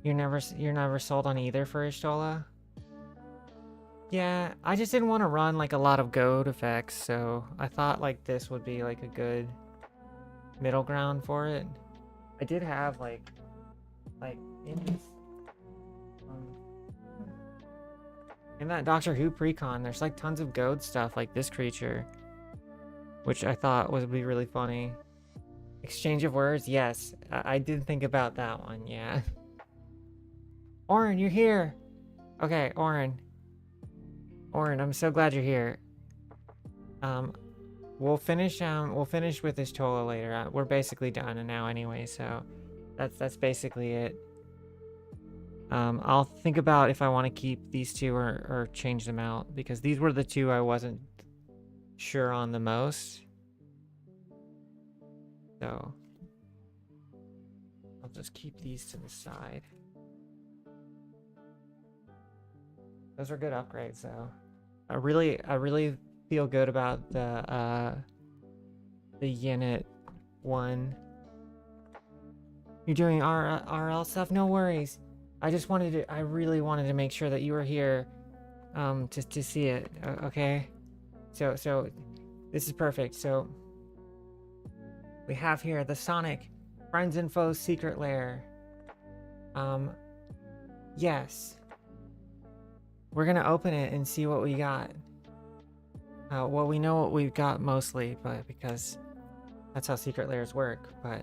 You're never sold on either for Yshtola? Yeah, I just didn't want to run like a lot of goad effects, so I thought like this would be like a good middle ground for it. I did have like in this in that Doctor Who precon, there's like tons of goad stuff like this creature, which I thought would be really funny. Exchange of words, yes, I did think about that one. Yeah. Orin, you're here. Okay, Orin, I'm so glad you're here. We'll finish with this Yshtola later. We're basically done now anyway, so that's basically it. I'll think about if I want to keep these two or change them out, because these were the two I wasn't sure on the most. So I'll just keep these to the side. Those are good upgrades, though. I really feel good about the unit one. You're doing RL stuff? No worries. I really wanted to make sure that you were here, to see it. Okay. So this is perfect. So we have here the Sonic Friends and Foes Secret Lair. Yes. We're gonna open it and see what we got. Well, we know what we've got mostly, but because that's how secret lairs work. But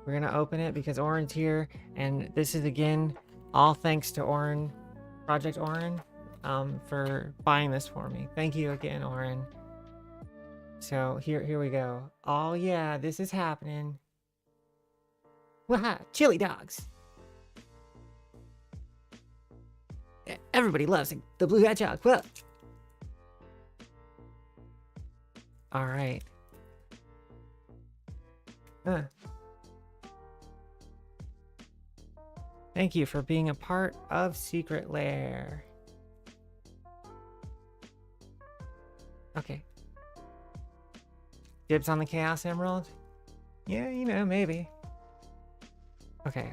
we're gonna open it because Orin's here, and this is again all thanks to Orin, Project Orin, for buying this for me. Thank you again, Orin. So here we go. Oh yeah, this is happening. Waha! Chili dogs. Everybody loves the blue hedgehog. Whoa. All right. Thank you for being a part of Secret Lair. Okay. Dibs on the Chaos Emerald? Yeah, you know, maybe. Okay,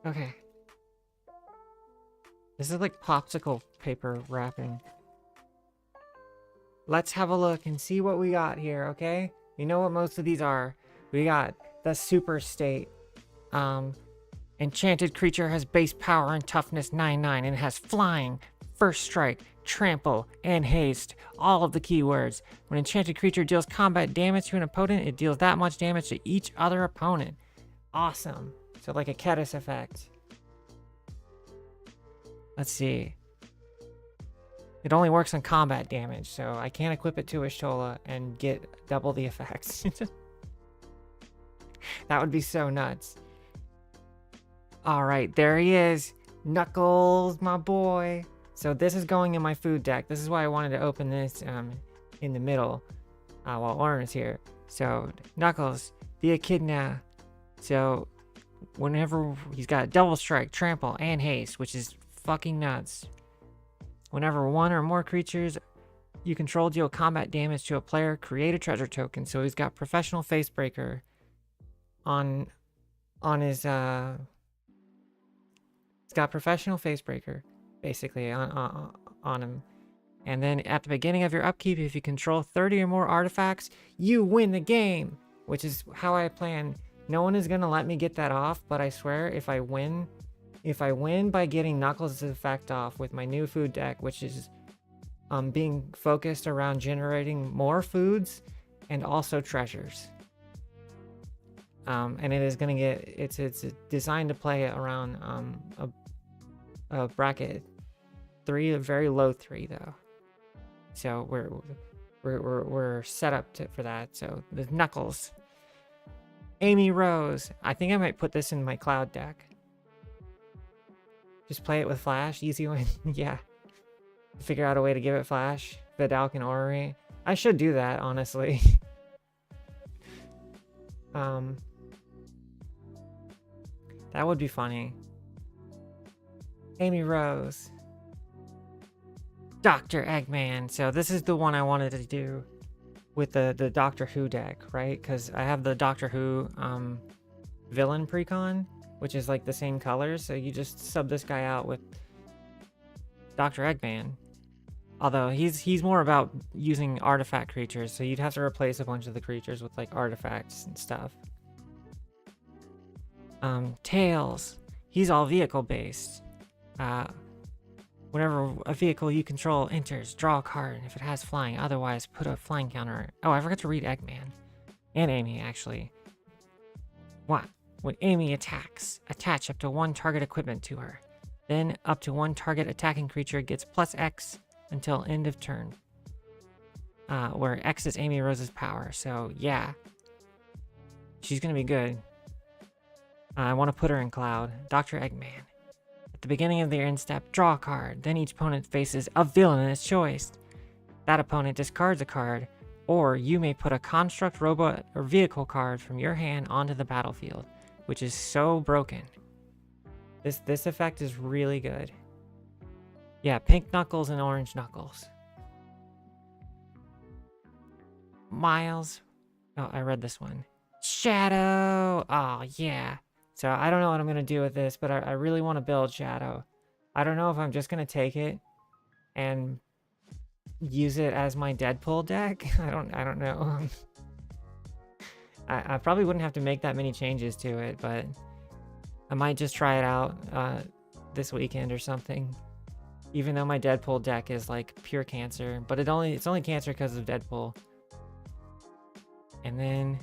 Okay. This is like popsicle paper wrapping. Let's have a look and see what we got here, okay? You know what most of these are. We got the Super State. Enchanted creature has base power and toughness 9/9 and has flying, first strike, trample, and haste. All of the keywords. When enchanted creature deals combat damage to an opponent, it deals that much damage to each other opponent. Awesome. So like a Ketis effect. Let's see. It only works on combat damage, so I can't equip it to Yshtola and get double the effects. That would be so nuts. Alright, there he is. Knuckles, my boy. So this is going in my food deck. This is why I wanted to open this in the middle while Orin is here. So, Knuckles, the Echidna. So, whenever he's got double strike, trample, and haste, which is fucking nuts. Whenever one or more creatures you control deal combat damage to a player, create a treasure token. So he's got Professional Facebreaker on his he's got Professional Facebreaker basically on him. And then at the beginning of your upkeep, if you control 30 or more artifacts, you win the game, which is how I plan. No one is gonna let me get that off, but I swear if I win by getting Knuckles' effect off with my new food deck, which is being focused around generating more foods and also treasures. And it is gonna get it's designed to play around a bracket 3, a very low 3 though. So we're set up for that. So the Knuckles, Amy Rose. I think I might put this in my cloud deck. Just play it with Flash, easy win. Yeah. Figure out a way to give it Flash, Vidalc and Orrery. I should do that, honestly. That would be funny. Amy Rose. Dr. Eggman. So this is the one I wanted to do with the Doctor Who deck, right? Because I have the Doctor Who villain precon, which is like the same colors. So you just sub this guy out with Dr. Eggman. Although he's more about using artifact creatures, so you'd have to replace a bunch of the creatures with like artifacts and stuff. Tails. He's all vehicle based. Whenever a vehicle you control enters, draw a card if it has flying. Otherwise, put a flying counter. Oh, I forgot to read Eggman. And Amy, actually. What? When Amy attacks, attach up to 1 target equipment to her. Then up to 1 target attacking creature gets +X until end of turn. Where X is Amy Rose's power. So, yeah. She's gonna be good. I want to put her in Cloud. Dr. Eggman. At the beginning of their end step, draw a card. Then each opponent faces a villainous choice. That opponent discards a card, or you may put a construct, robot, or vehicle card from your hand onto the battlefield, which is so broken. This effect is really good. Yeah, pink Knuckles and orange Knuckles. Miles. Oh, I read this one. Shadow. Oh, yeah. So I don't know what I'm going to do with this, but I really want to build Shadow. I don't know if I'm just going to take it and use it as my Deadpool deck. I don't know. I probably wouldn't have to make that many changes to it, but I might just try it out this weekend or something. Even though my Deadpool deck is like pure cancer, but it's only cancer because of Deadpool. And then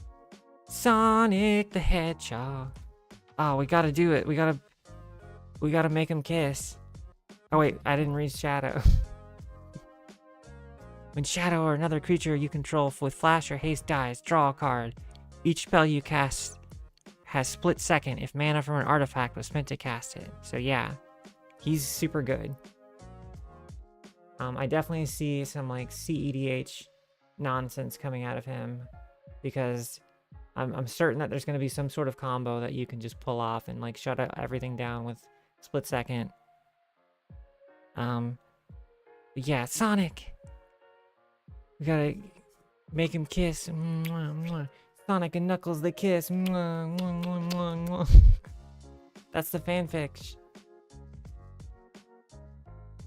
Sonic the Hedgehog. Oh, we gotta do it. We gotta make him kiss. Oh wait, I didn't read Shadow. When Shadow or another creature you control with Flash or Haste dies, draw a card. Each spell you cast has split second if mana from an artifact was spent to cast it. So yeah, he's super good. I definitely see some like CEDH nonsense coming out of him because I'm certain that there's going to be some sort of combo that you can just pull off and like shut everything down with split second. Yeah, Sonic. We gotta make him kiss. Sonic and Knuckles, they kiss. That's the fanfic.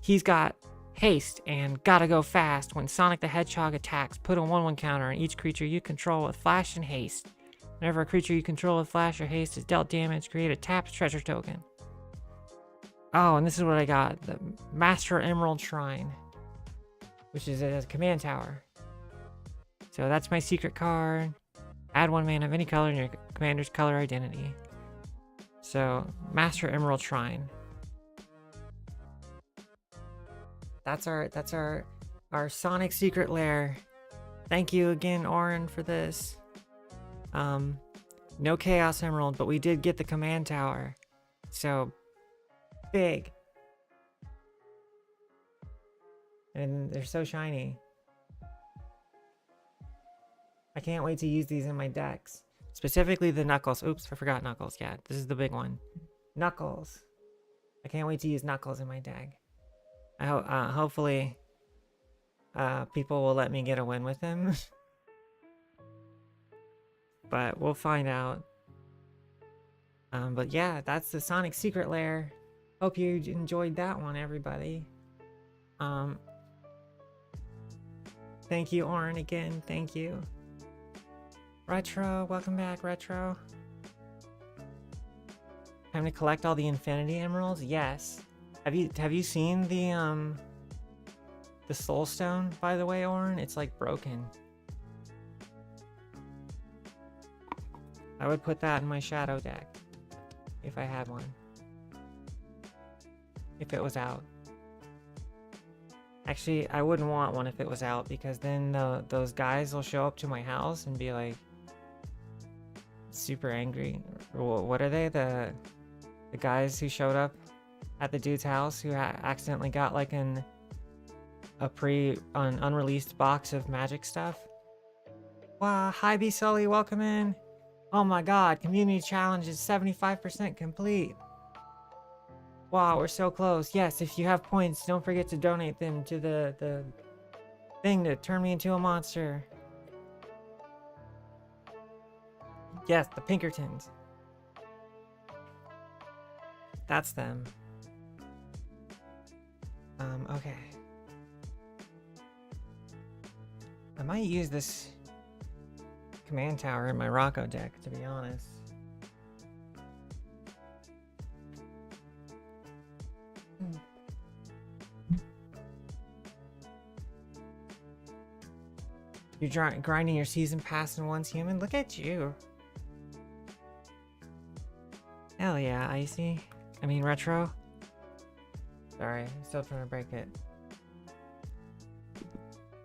He's got haste and gotta go fast. When Sonic the Hedgehog attacks, put a 1/1 counter on each creature you control with Flash and Haste. Whenever a creature you control with Flash or Haste is dealt damage, create a tapped treasure token. Oh, and this is what I got. The Master Emerald Shrine, which is a command tower. So that's my secret card. Add 1 mana of any color in your commander's color identity. So, Master Emerald Shrine. That's our Sonic secret lair. Thank you again, Oren, for this. No Chaos Emerald, but we did get the command tower. So, big. And they're so shiny. I can't wait to use these in my decks. Specifically the Knuckles. Oops, I forgot Knuckles. Yeah, this is the big one. Knuckles. I can't wait to use Knuckles in my deck. Hopefully, people will let me get a win with him. But we'll find out. But yeah, that's the Sonic Secret Lair. Hope you enjoyed that one, everybody. Thank you, Oren, again. Thank you. Retro, welcome back, Retro. Time to collect all the Infinity Emeralds? Yes. Have you seen the Soul Stone, by the way, Oren? It's like broken. I would put that in my shadow deck if I had one. If it was out. Actually, I wouldn't want one if it was out, because then those guys will show up to my house and be like super angry. What are they? The guys who showed up at the dude's house who accidentally got like an unreleased box of magic stuff. Wow, hi B Sully, welcome in. Oh my god, community challenge is 75% complete. Wow, we're so close. Yes, if you have points, don't forget to donate them to the thing to turn me into a monster. Yes, the Pinkertons. That's them. Okay. I might use this command tower in my Rocco deck, to be honest. You're grinding your season pass in Once Human? Look at you. Hell yeah, Icy. I mean, Retro. Sorry, I'm still trying to break it.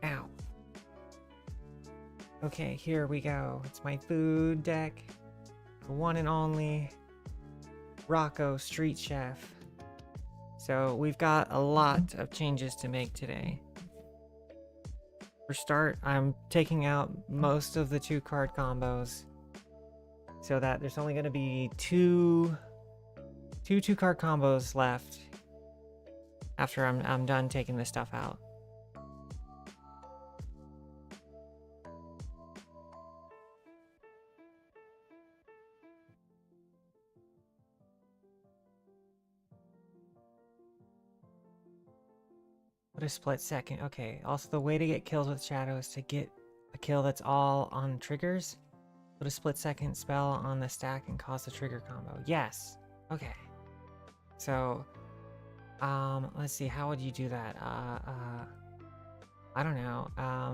Ow. Okay, here we go. It's my food deck. The one and only Rocco Street Chef. So we've got a lot of changes to make today. For start, I'm taking out most of the 2-card combos so that there's only going to be two 2-card combos left after I'm done taking this stuff out. What a split second. Okay, also the way to get kills with Shadow is to get a kill that's all on triggers. Put a split second spell on the stack and cause the trigger combo. Yes. Okay. So, let's see, how would you do that? I don't know. I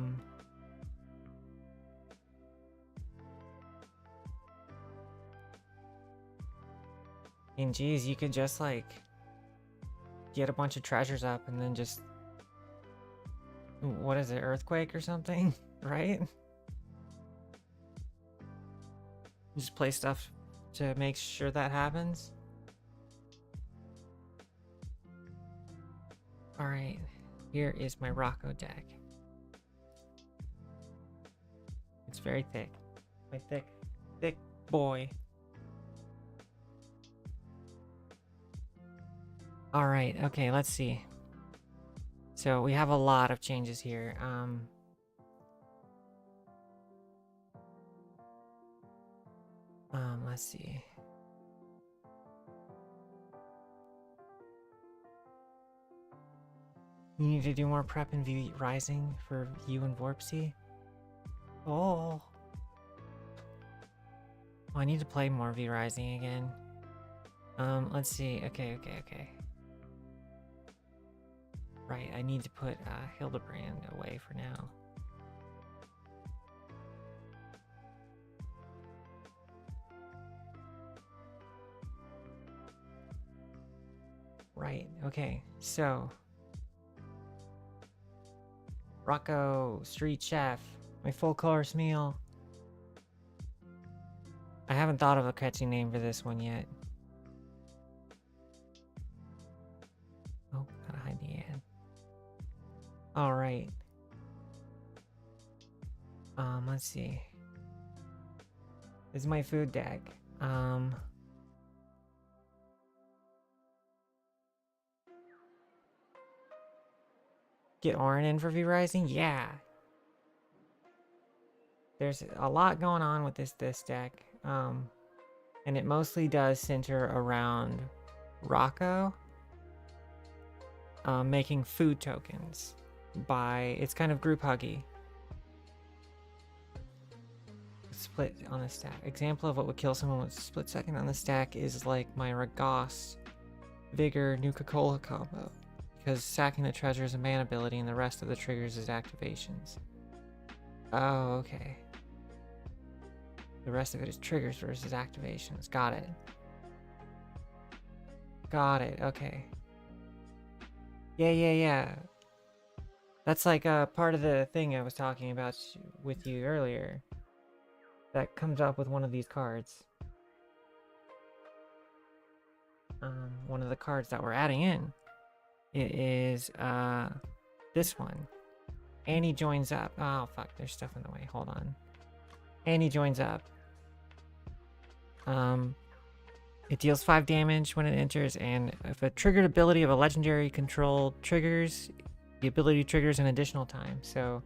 mean, geez, you could just like get a bunch of treasures up and then just, what is it, earthquake or something, right? Just play stuff to make sure that happens. Alright, here is my Rocco deck. It's very thick. My thick boy. Alright, okay, let's see. So we have a lot of changes here. Let's see. You need to do more prep in V Rising for you and Vorpsy. Oh. I need to play more V Rising again. Let's see. Okay. Right, I need to put Hildebrand away for now. Right, okay, so Rocco Street Chef, my full course meal. I haven't thought of a catchy name for this one yet. Oh, gotta hide the ad. Alright. Let's see. This is my food deck. Get Orin in for V Rising? Yeah. There's a lot going on with this deck. And it mostly does center around Rocco making food tokens by, it's kind of group huggy. Split on the stack. Example of what would kill someone with split second on the stack is like my Ragos Vigor Nuka-Cola combo, because sacking the treasure is a man ability and the rest of the triggers is activations. Oh, okay. The rest of it is triggers versus activations. Got it. Got it. Okay. Yeah. That's like part of the thing I was talking about with you earlier. That comes up with one of these cards. One of the cards that we're adding in. It is this one. And he joins up. Oh fuck, there's stuff in the way. Hold on. And he joins up. It deals 5 damage when it enters, and if a triggered ability of a legendary control triggers, the ability triggers an additional time. So,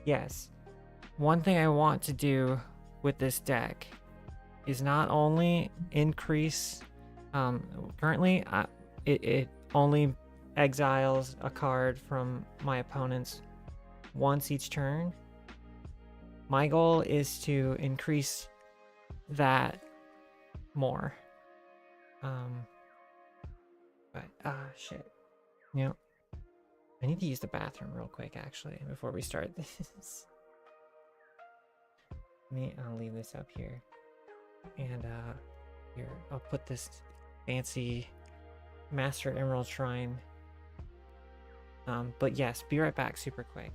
yes. One thing I want to do with this deck is not only increase... currently, it only exiles a card from my opponents once each turn. My goal is to increase that more. Shit. You know, I need to use the bathroom real quick, actually, before we start this. I'll leave this up here. And, here, I'll put this fancy Master Emerald Shrine. But yes, be right back super quick.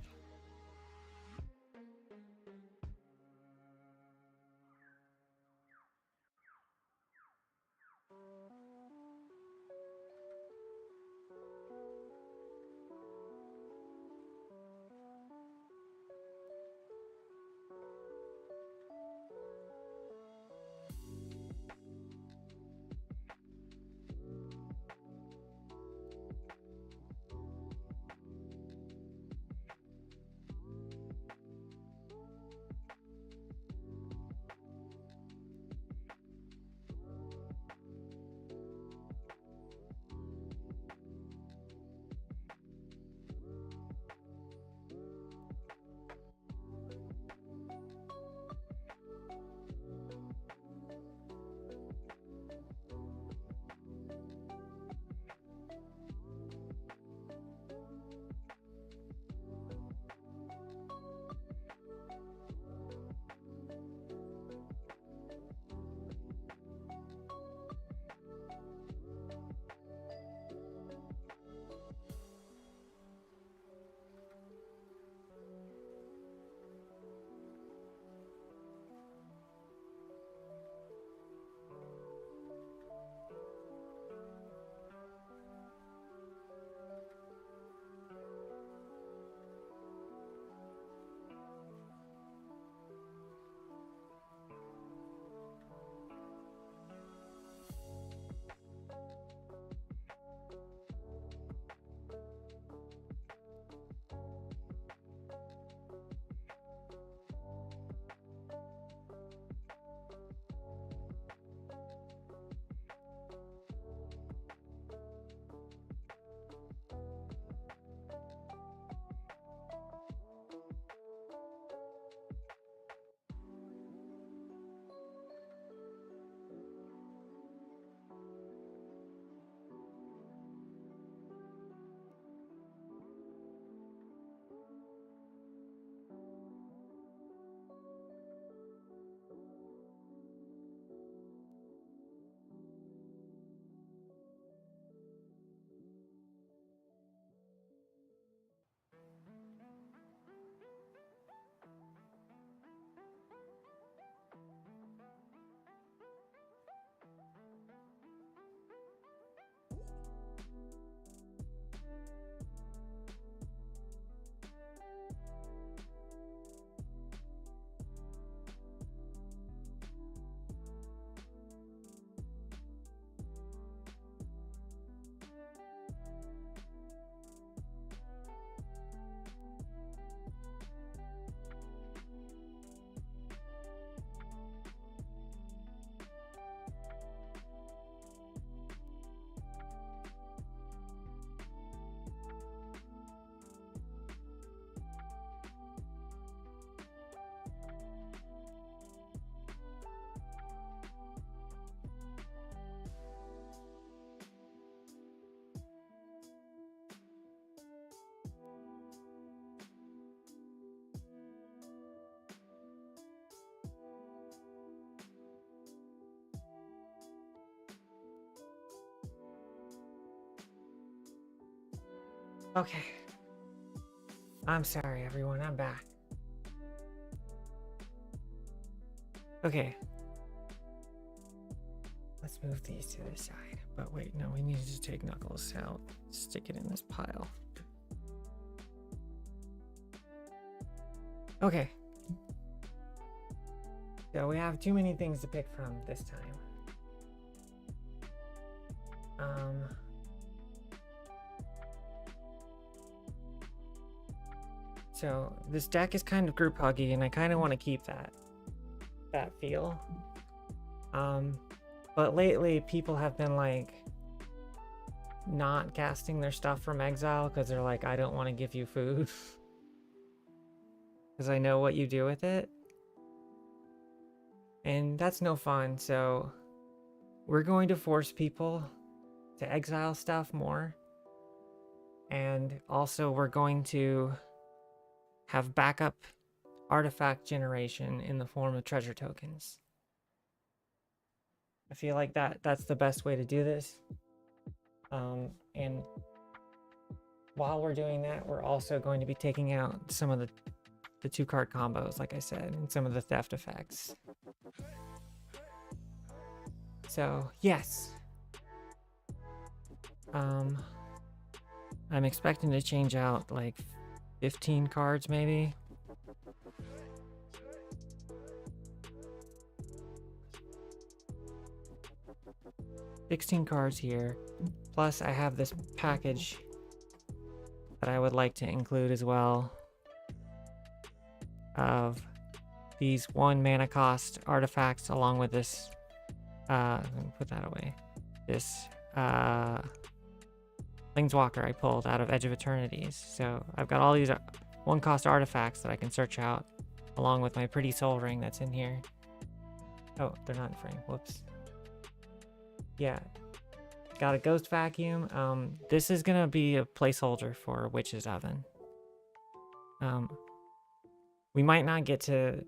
Okay. I'm sorry, everyone. I'm back. Okay. Let's move these to the side. But wait, no, we need to take Knuckles out. Stick it in this pile. Okay. So we have too many things to pick from this time. So this deck is kind of group huggy, and I kind of want to keep that feel. But lately people have been like not casting their stuff from exile because they're like, I don't want to give you food because I know what you do with it, and that's no fun. So we're going to force people to exile stuff more, and also we're going to have backup artifact generation in the form of treasure tokens. I feel like that's the best way to do this. And while we're doing that, we're also going to be taking out some of the 2-card combos, like I said, and some of the theft effects. So yes, I'm expecting to change out like 15 cards maybe. $16 cards here. Plus I have this package that I would like to include as well of these 1 mana cost artifacts along with this let me put that away. This Planeswalker I pulled out of Edge of Eternities. So I've got all these 1-cost artifacts that I can search out along with my pretty soul ring that's in here. Oh, they're not in frame. Whoops. Yeah. Got a Ghost Vacuum. This is gonna be a placeholder for Witch's Oven. We might not get to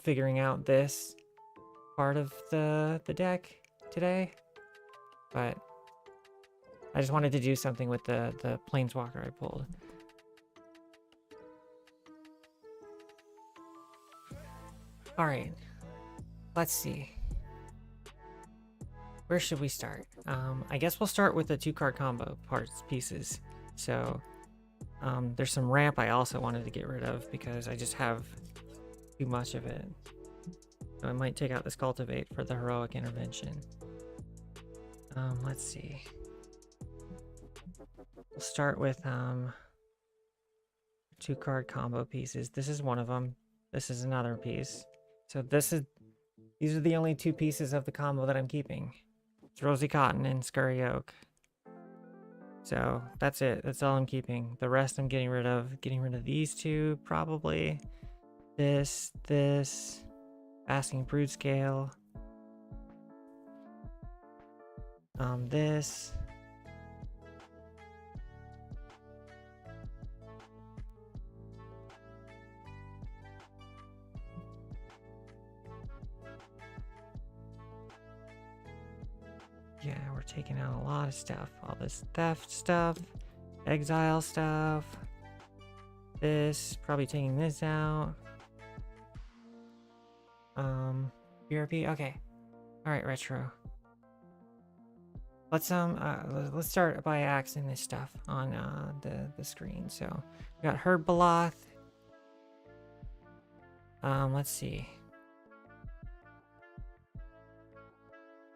figuring out this part of the deck today, but I just wanted to do something with the Planeswalker I pulled. All right, let's see. Where should we start? I guess we'll start with the 2-card combo pieces. So there's some ramp I also wanted to get rid of because I just have too much of it. So I might take out this Cultivate for the Heroic Intervention. Let's see. We'll start with 2-card combo pieces. This is one of them. This is another piece. So these are the only 2 pieces of the combo that I'm keeping. It's Rosy Cotton and Scurry Oak. So that's it. That's all I'm keeping. The rest I'm getting rid of. Getting rid of these 2 probably. This, Basking Brood Scale. This. Yeah, we're taking out a lot of stuff. All this theft stuff, exile stuff. This, probably taking this out. BRP, okay. All right, retro. Let's start by axing this stuff on the screen. So we got Herbaloth. Let's see.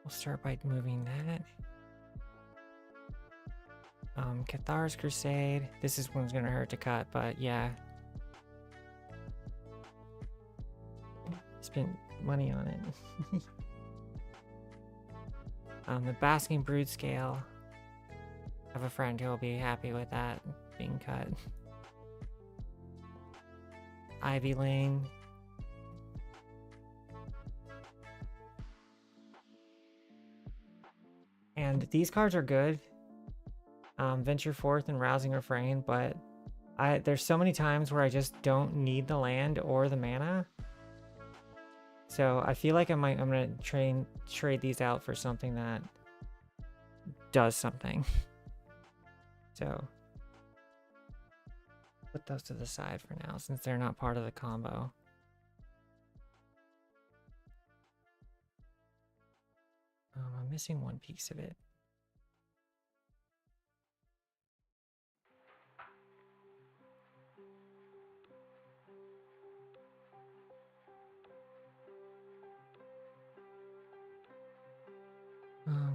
We'll start by moving that. Cathar's Crusade. This one's gonna hurt to cut, but yeah. Spent money on it. The Basking Brood Scale. I have a friend who will be happy with that being cut. Ivy Lane. And these cards are good. Venture Forth and Rousing Refrain, but there's so many times where I just don't need the land or the mana. So I feel like I'm gonna trade these out for something that does something. So put those to the side for now since they're not part of the combo. I'm missing one piece of it.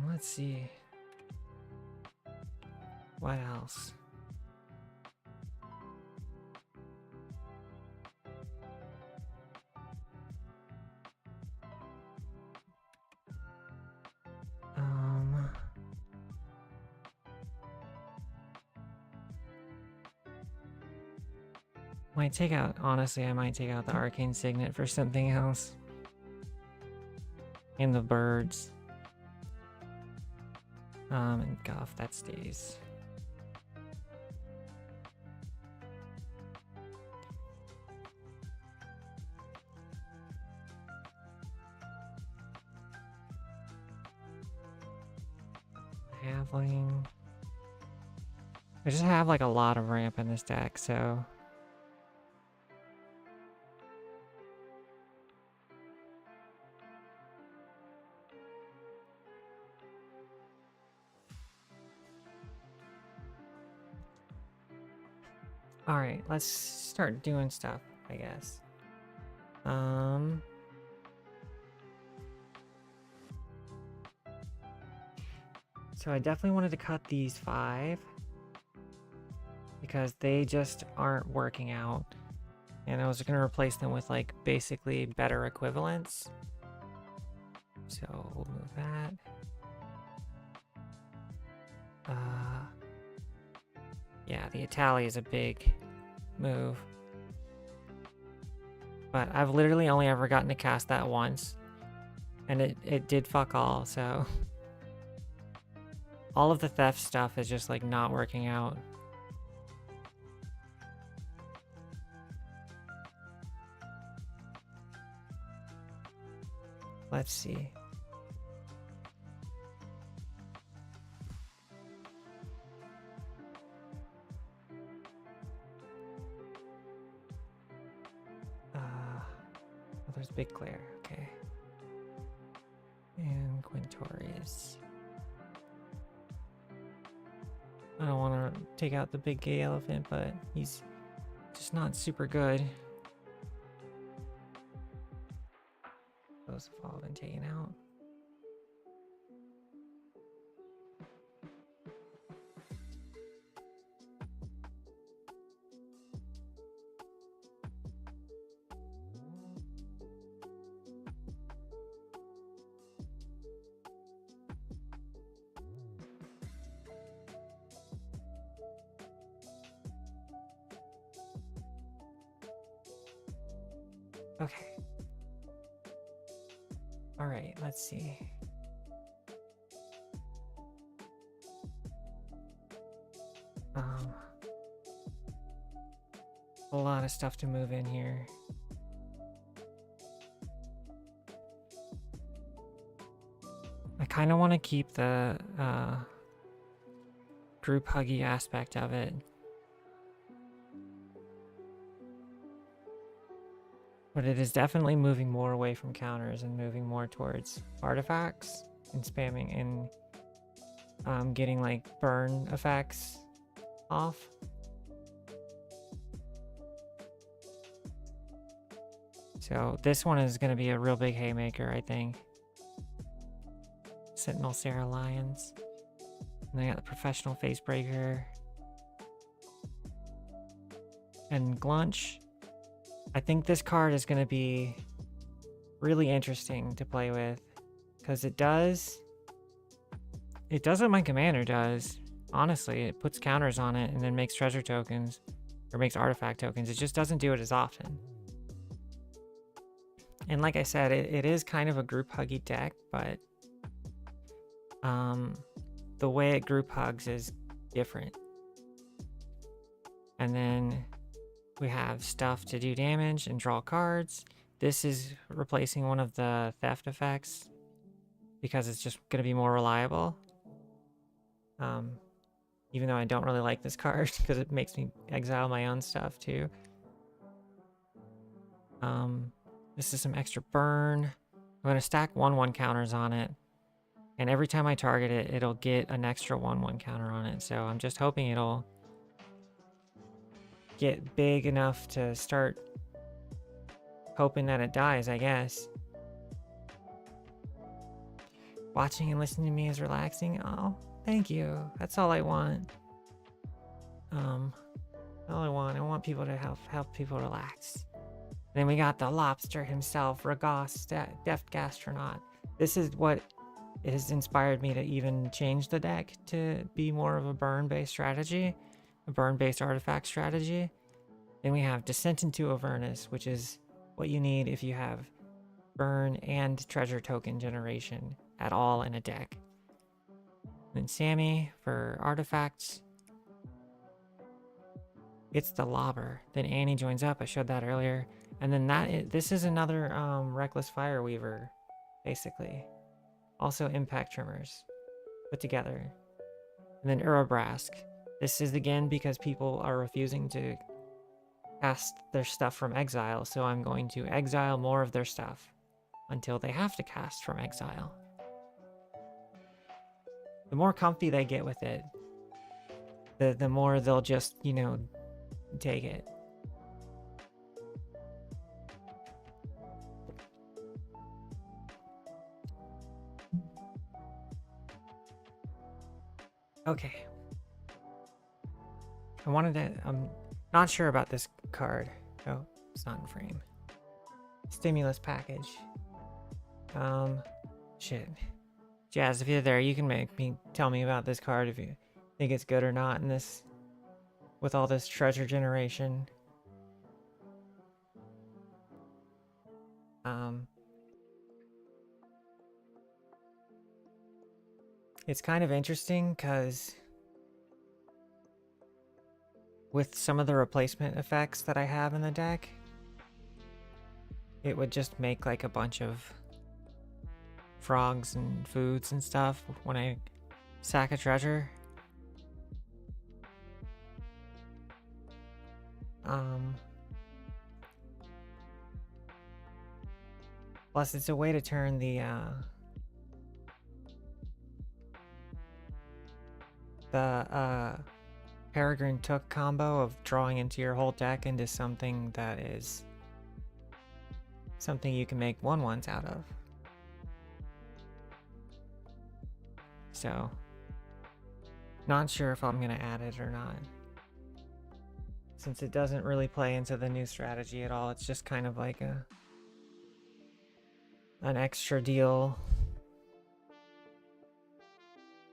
Let's see. What else? Might take out, honestly, I might take out the Arcane Signet for something else. And the birds. And Guff, that stays. Halfling. I just have like a lot of ramp in this deck, so. All right, let's start doing stuff, I guess. So I definitely wanted to cut these 5 because they just aren't working out. And I was going to replace them with like basically better equivalents. So we'll move that. Yeah, the Itali is a big move. But I've literally only ever gotten to cast that once. And it did fuck all, so... All of the theft stuff is just like not working out. Let's see. Oh, there's Big Claire, okay. And Quintorius. I don't want to take out the big gay elephant, but he's just not super good. Those have all been taken out. Okay. All right, let's see. A lot of stuff to move in here. I kind of want to keep the group huggy aspect of it. But it is definitely moving more away from counters and moving more towards artifacts and spamming and getting like burn effects off. So this one is going to be a real big haymaker, I think. Sentinel Sarah Lions. And I got the Professional Facebreaker. And Glunch. I think this card is going to be really interesting to play with. Because it does what my commander does. Honestly, it puts counters on it and then makes treasure tokens. Or makes artifact tokens. It just doesn't do it as often. And like I said, it is kind of a group huggy deck, but the way it group hugs is different. And then we have stuff to do damage and draw cards. This is replacing one of the theft effects because it's just going to be more reliable. even though I don't really like this card because it makes me exile my own stuff too. This is some extra burn. I'm going to stack 1/1 counters on it. And every time I target it, it'll get an extra 1/1 counter on it. So I'm just hoping it'll get big enough to start hoping that it dies, I guess. Watching and listening to me is relaxing. Oh, thank you. That's all I want. All I want people to help people relax. Then we got the lobster himself, Ragos, Deft Gastronaut. This is what has inspired me to even change the deck to be more of a burn-based strategy, a burn-based artifact strategy. Then we have Descent into Avernus, which is what you need if you have burn and treasure token generation at all in a deck. Then Sammy for artifacts. It's the Lobber. Then Annie joins up. I showed that earlier. And then this is another Reckless Fireweaver, basically. Also Impact Trimmers put together. And then Urabrask. This is again because people are refusing to cast their stuff from exile, so I'm going to exile more of their stuff until they have to cast from exile. The more comfy they get with it, the more they'll just, you know, take it. Okay. I'm not sure about this card. Oh, it's not in frame. Stimulus package. Shit. Jazz, if you're there, you can tell me about this card if you think it's good or not in this, with all this treasure generation. It's kind of interesting because with some of the replacement effects that I have in the deck, it would just make like a bunch of frogs and foods and stuff when I sack a treasure. Plus it's a way to turn the Peregrine Took combo of drawing into your whole deck into something that is something you can make 1/1s out of. So, not sure if I'm gonna add it or not. Since it doesn't really play into the new strategy at all, it's just kind of like an extra deal.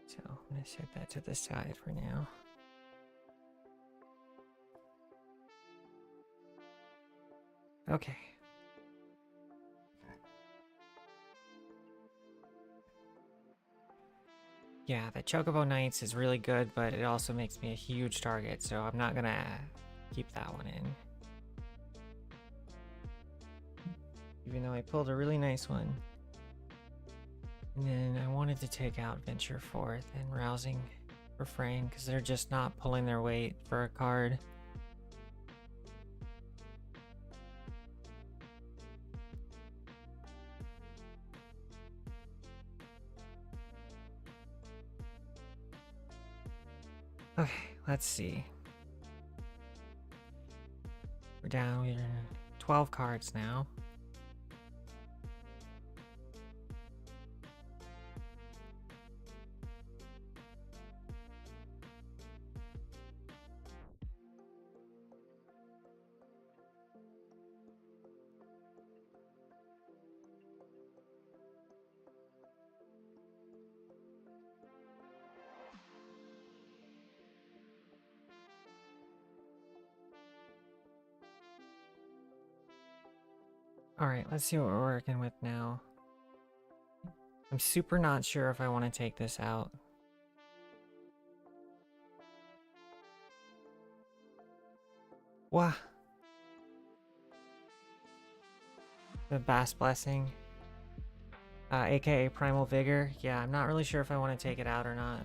So I'm gonna set that to the side for now. Okay. Yeah, the Chocobo Knights is really good, but it also makes me a huge target, so I'm not gonna keep that one in. Even though I pulled a really nice one. And then I wanted to take out Venture Forth and Rousing Refrain, because they're just not pulling their weight for a card. Okay, let's see. We're down, we're 12 cards now. Alright, let's see what we're working with now. I'm super not sure if I want to take this out. Wah! The Bass Blessing. aka Primal Vigor. Yeah, I'm not really sure if I want to take it out or not.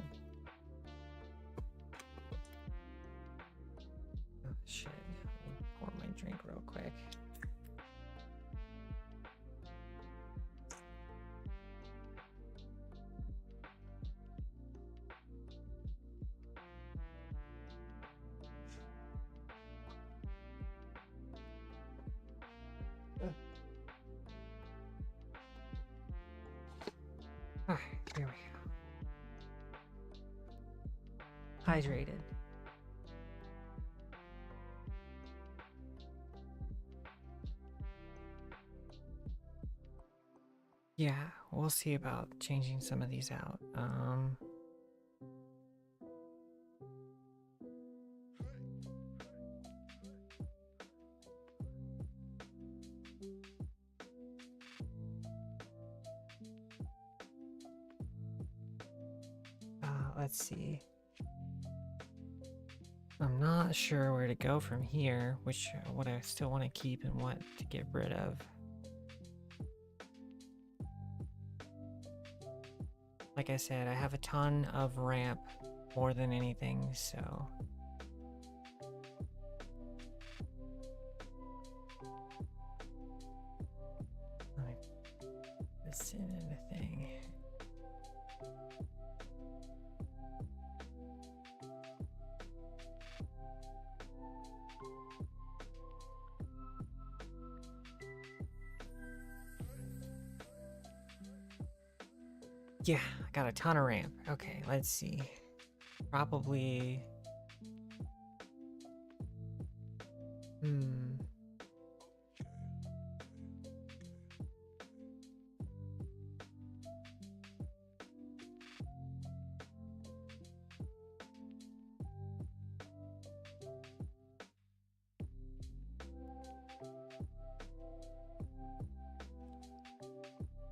Alright, here we go. Hydrated. Yeah, we'll see about changing some of these out. Let's see. I'm not sure where to go from here, what I still want to keep and what to get rid of. Like I said, I have a ton of ramp more than anything, so... Let me put this in the thing. Yeah, I got a ton of ramp. Okay, let's see. Probably...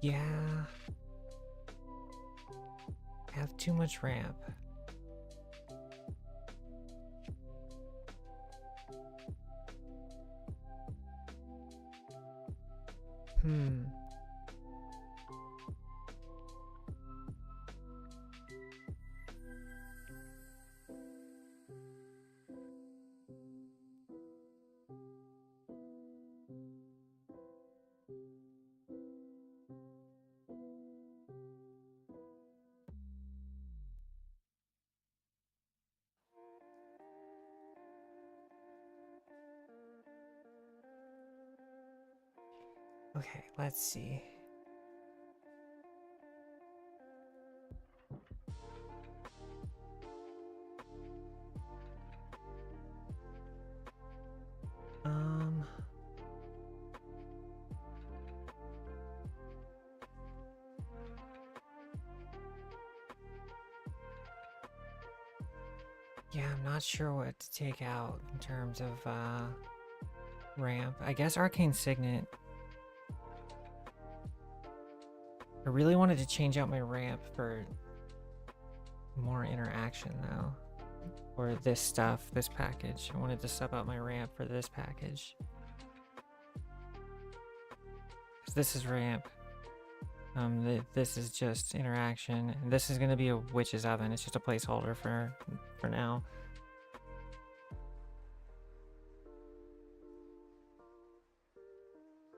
Yeah... I have too much ramp. Okay, let's see. Yeah, I'm not sure what to take out in terms of ramp. I guess Arcane Signet. I really wanted to change out my ramp for more interaction though. Or this stuff, this package. I wanted to sub out my ramp for this package. This is ramp. This is just interaction. And this is gonna be a witch's oven. It's just a placeholder for now.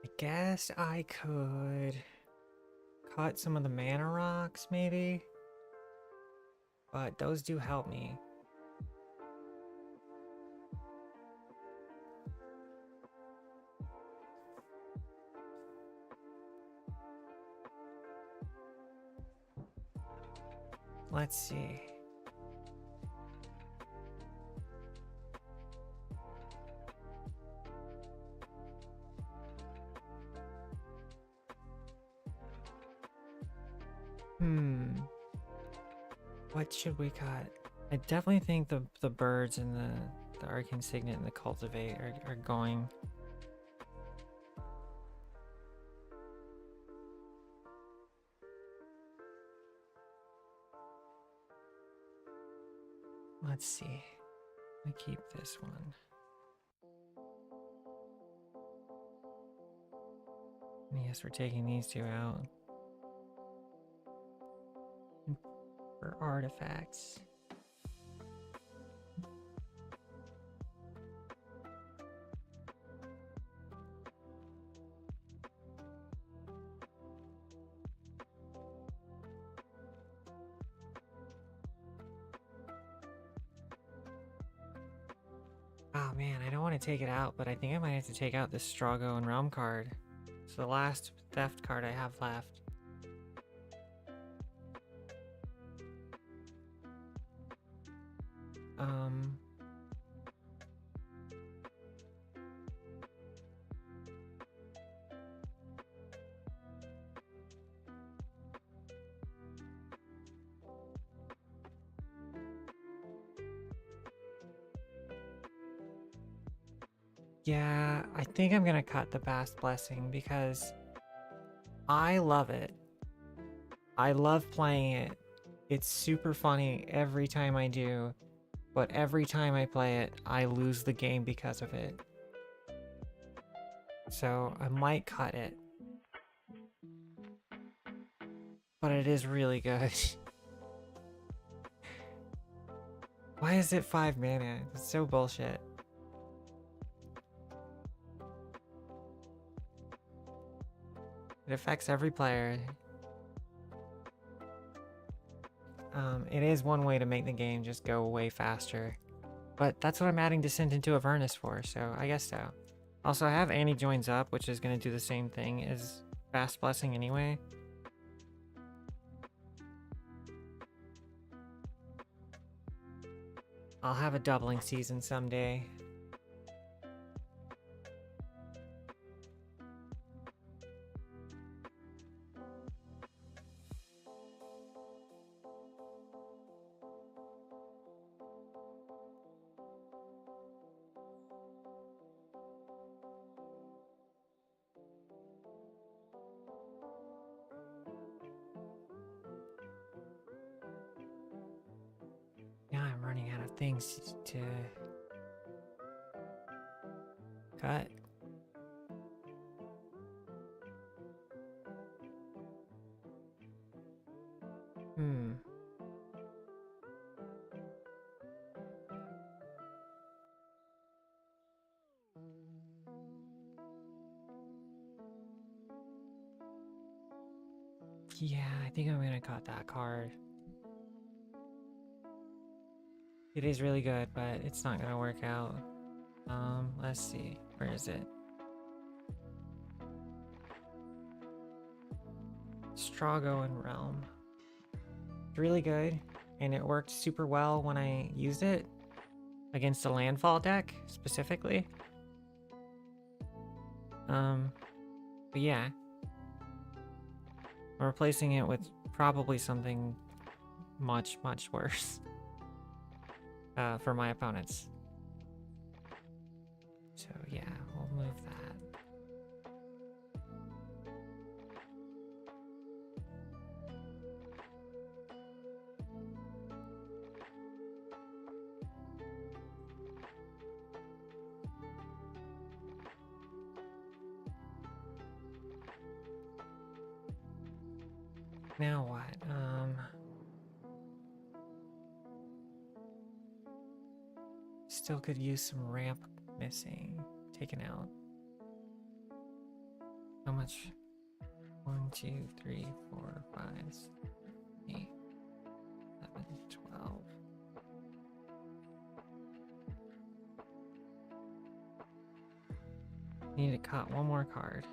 I guess I could cut some of the mana rocks, maybe. But those do help me. Let's see. What should we cut? I definitely think the birds and the Arcane Signet and the Cultivate are going. Let's see. I keep this one. Yes, we're taking these two out. For artifacts. Oh man, I don't want to take it out, but I think I might have to take out this Strago and Realm card. It's the last theft card I have left. Um, yeah, I think I'm gonna cut the Vast Blessing because I love it. I love playing it. It's super funny every time I do, but every time I play it, I lose the game because of it. So I might cut it. But it is really good. Why is it 5 mana? It's so bullshit. It affects every player. It is one way to make the game just go way faster. But that's what I'm adding Descent into Avernus for, so I guess so. Also, I have Annie Joins Up, which is going to do the same thing as Vast Blessing anyway. I'll have a doubling season someday. Now I'm running out of things to cut. Yeah, I think I'm gonna cut that card. It is really good, but it's not gonna work out. Let's see. Where is it? Strago and Realm. It's really good, and it worked super well when I used it against a landfall deck, specifically. But yeah. I'm replacing it with probably something much, much worse. For my opponents. So yeah, we'll move that. Now what? Still could use some ramp missing. Taken out. How much? 1, 2, 3, 4, 5, 6, 8, 11, 12. Need to cut one more card.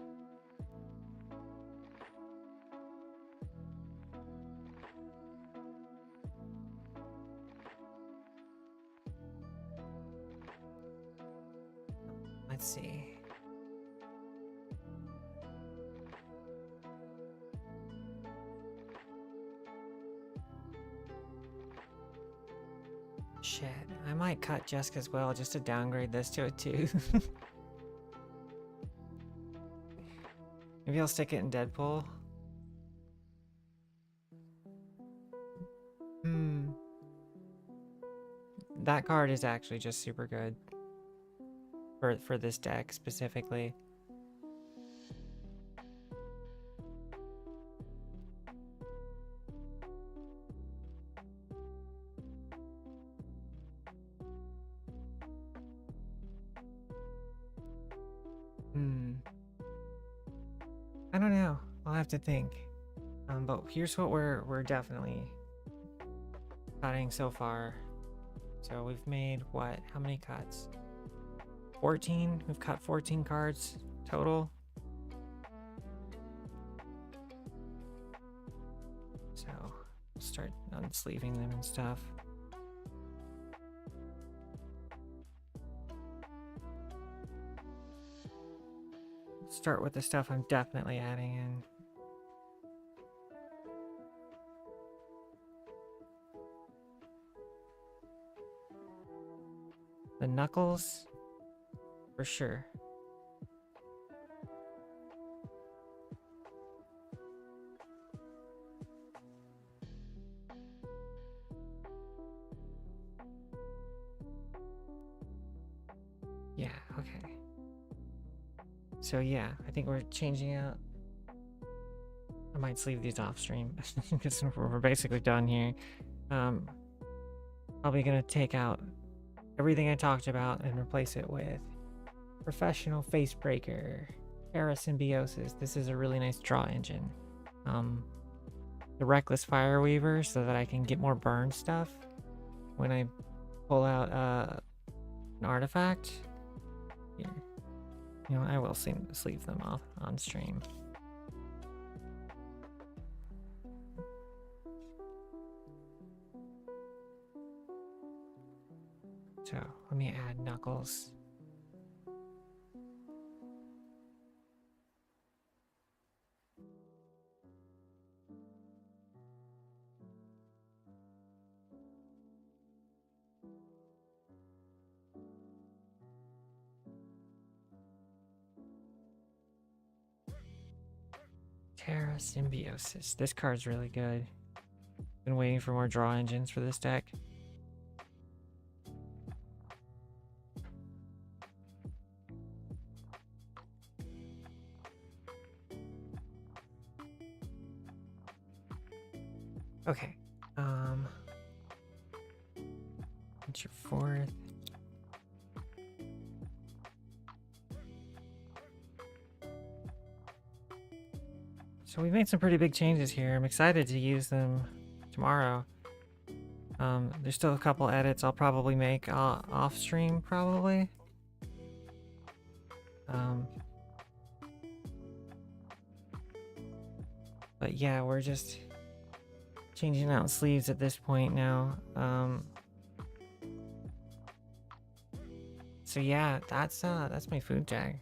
Let's see. Shit, I might cut Jesk as well just to downgrade this to a 2. Maybe I'll stick it in Deadpool. That card is actually just super good for this deck specifically. I don't know. I'll have to think. But here's what we're definitely cutting so far. So we've made what? How many cuts? 14? We've cut 14 cards total. So we'll start unsleeving them and stuff. start with the stuff I'm definitely adding in. The knuckles, for sure. Yeah, okay. So yeah, I think we're changing out. I might sleeve these off stream because we're basically done here. Probably gonna take out everything I talked about and replace it with Professional Face Breaker, Parasymbiosis. This is a really nice draw engine. The Reckless Fire Weaver so that I can get more burn stuff when I pull out an artifact. Here. You know, I will sleeve them off on stream. So let me add Knuckles. Symbiosis. This card's really good. Been waiting for more draw engines for this deck. Okay. What's your fourth? So we made some pretty big changes here. I'm excited to use them tomorrow. There's still a couple edits I'll probably make off stream, probably. But yeah, we're just changing out sleeves at this point now. So yeah, that's my food tag.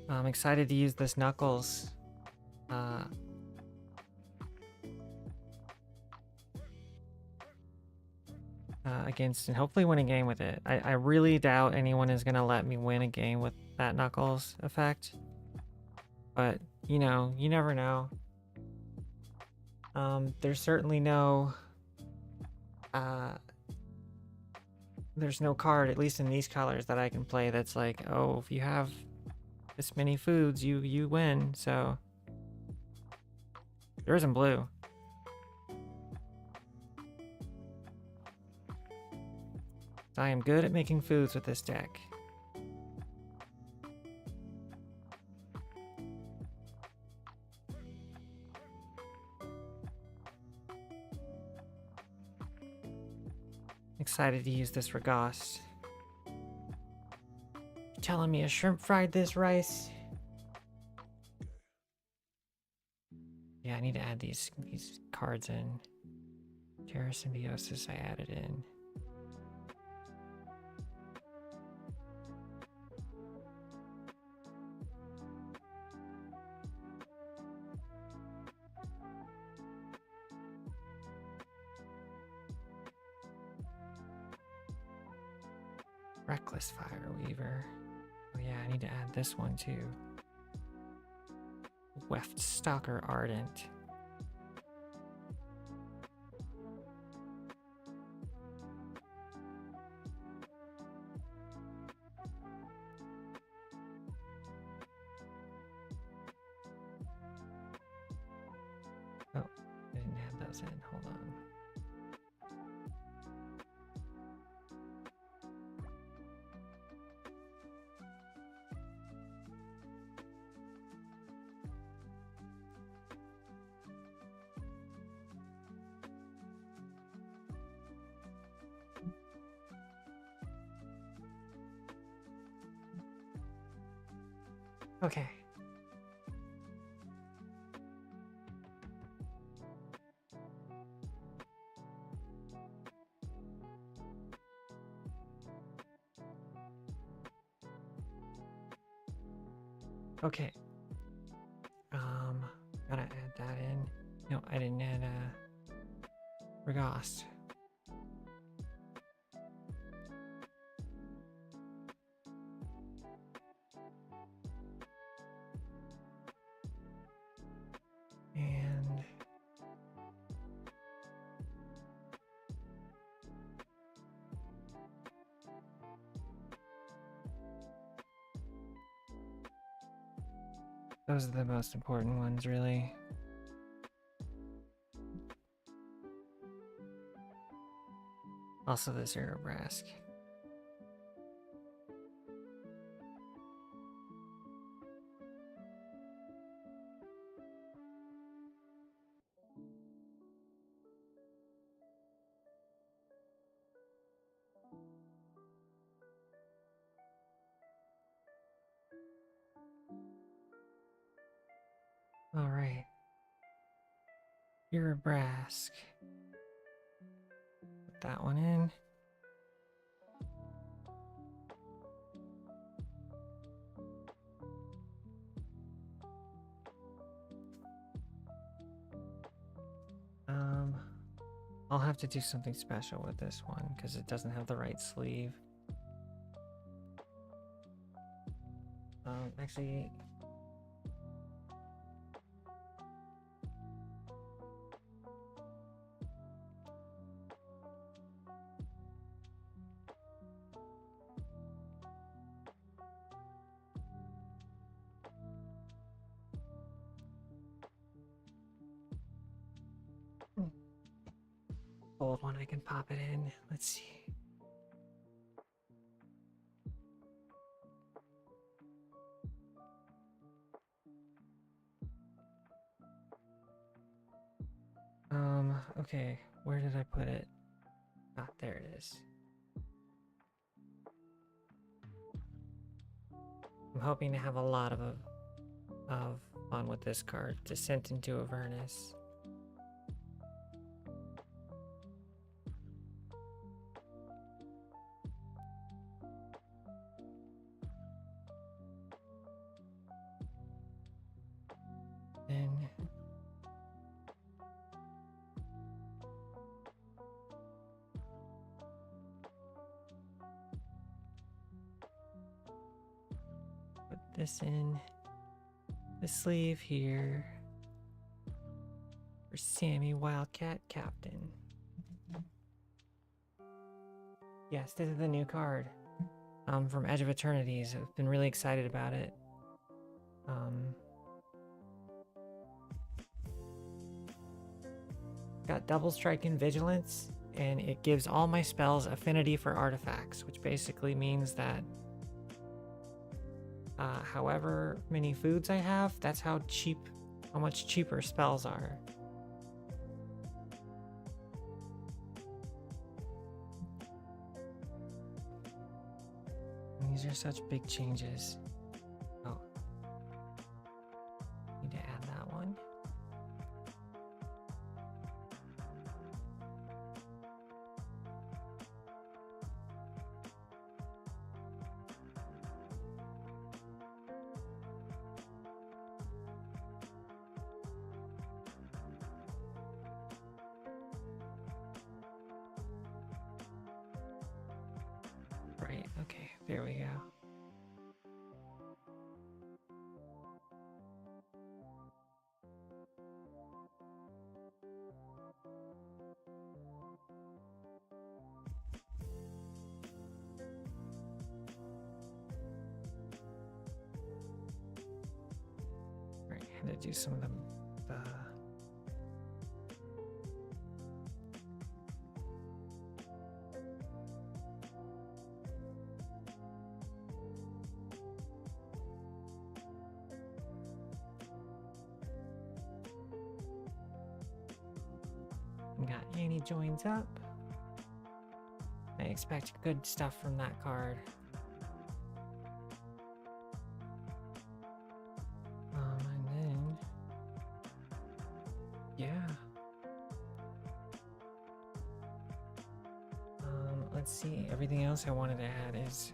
I'm excited to use this Knuckles. Against and hopefully win a game with it. I really doubt anyone is gonna let me win a game with that Knuckles effect. But you know, you never know. There's certainly no there's no card, at least in these colors, that I can play that's like, oh, if you have this many foods, you win. So there isn't blue. I am good at making foods with this deck. Excited to use this Regast. Telling me a shrimp fried this rice? Yeah, I need to add these cards in. Symbiosis I added in. Reckless Fire Weaver. Oh yeah, I need to add this one too. Weft Stalker Ardent. Oh, I didn't add those in. Hold on. Okay. Okay. Gotta add that in. No, I didn't add Regast. And those are the most important ones, really. Also the Zero Brask. All right. You're a Brask. Put that one in. I'll have to do something special with this one because it doesn't have the right sleeve. Actually, old one, I can pop it in. Let's see. Okay, where did I put it? Ah, there it is. I'm hoping to have a lot of fun with this card. Descent into Avernus. Then put this in the sleeve here for Sammy Wildcat Captain. Yes, this is the new card from Edge of Eternities. I've been really excited about it. Got double strike and vigilance, and it gives all my spells affinity for artifacts, which basically means that however many foods I have, that's how much cheaper spells are. And these are such big changes. Oh, need to add that one. Right, okay, there we go. Right, I had to do some of them. Got Annie joins up. I expect good stuff from that card. And then, yeah. Let's see. Everything else I wanted to add is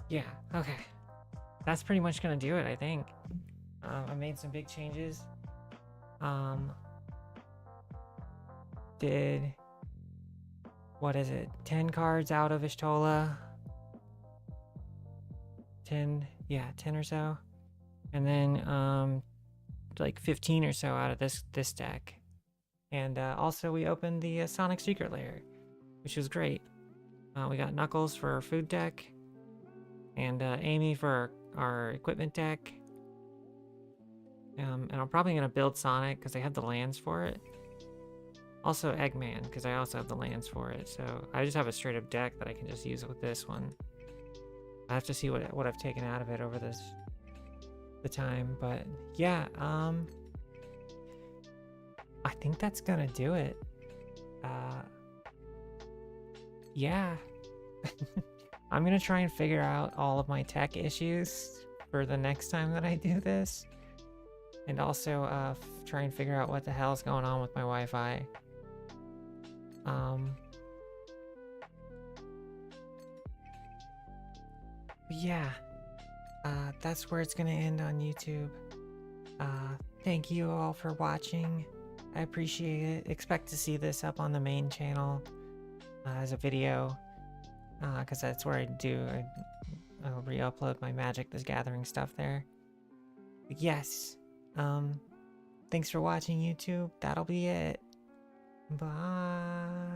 Yeah, okay. That's pretty much gonna do it, I think. I made some big changes. Did, what is it, 10 cards out of Yshtola? 10, yeah, 10 or so. And then like 15 or so out of this deck. And also we opened the Sonic Secret Lair, which was great. We got Knuckles for our food deck, and Amy for our equipment deck. And I'm probably going to build Sonic because I have the lands for it. Also Eggman, because I also have the lands for it. So I just have a straight up deck that I can just use with this one. I have to see what I've taken out of it over the time. But yeah, I think that's gonna do it. Yeah. I'm gonna try and figure out all of my tech issues for the next time that I do this. And also try and figure out what the hell's going on with my Wi-Fi. Yeah, that's where it's gonna end on YouTube. Thank you all for watching. I appreciate it. Expect to see this up on the main channel as a video, because that's where I'll re-upload my Magic the Gathering stuff there. But yes, thanks for watching, YouTube. That'll be it. Bye.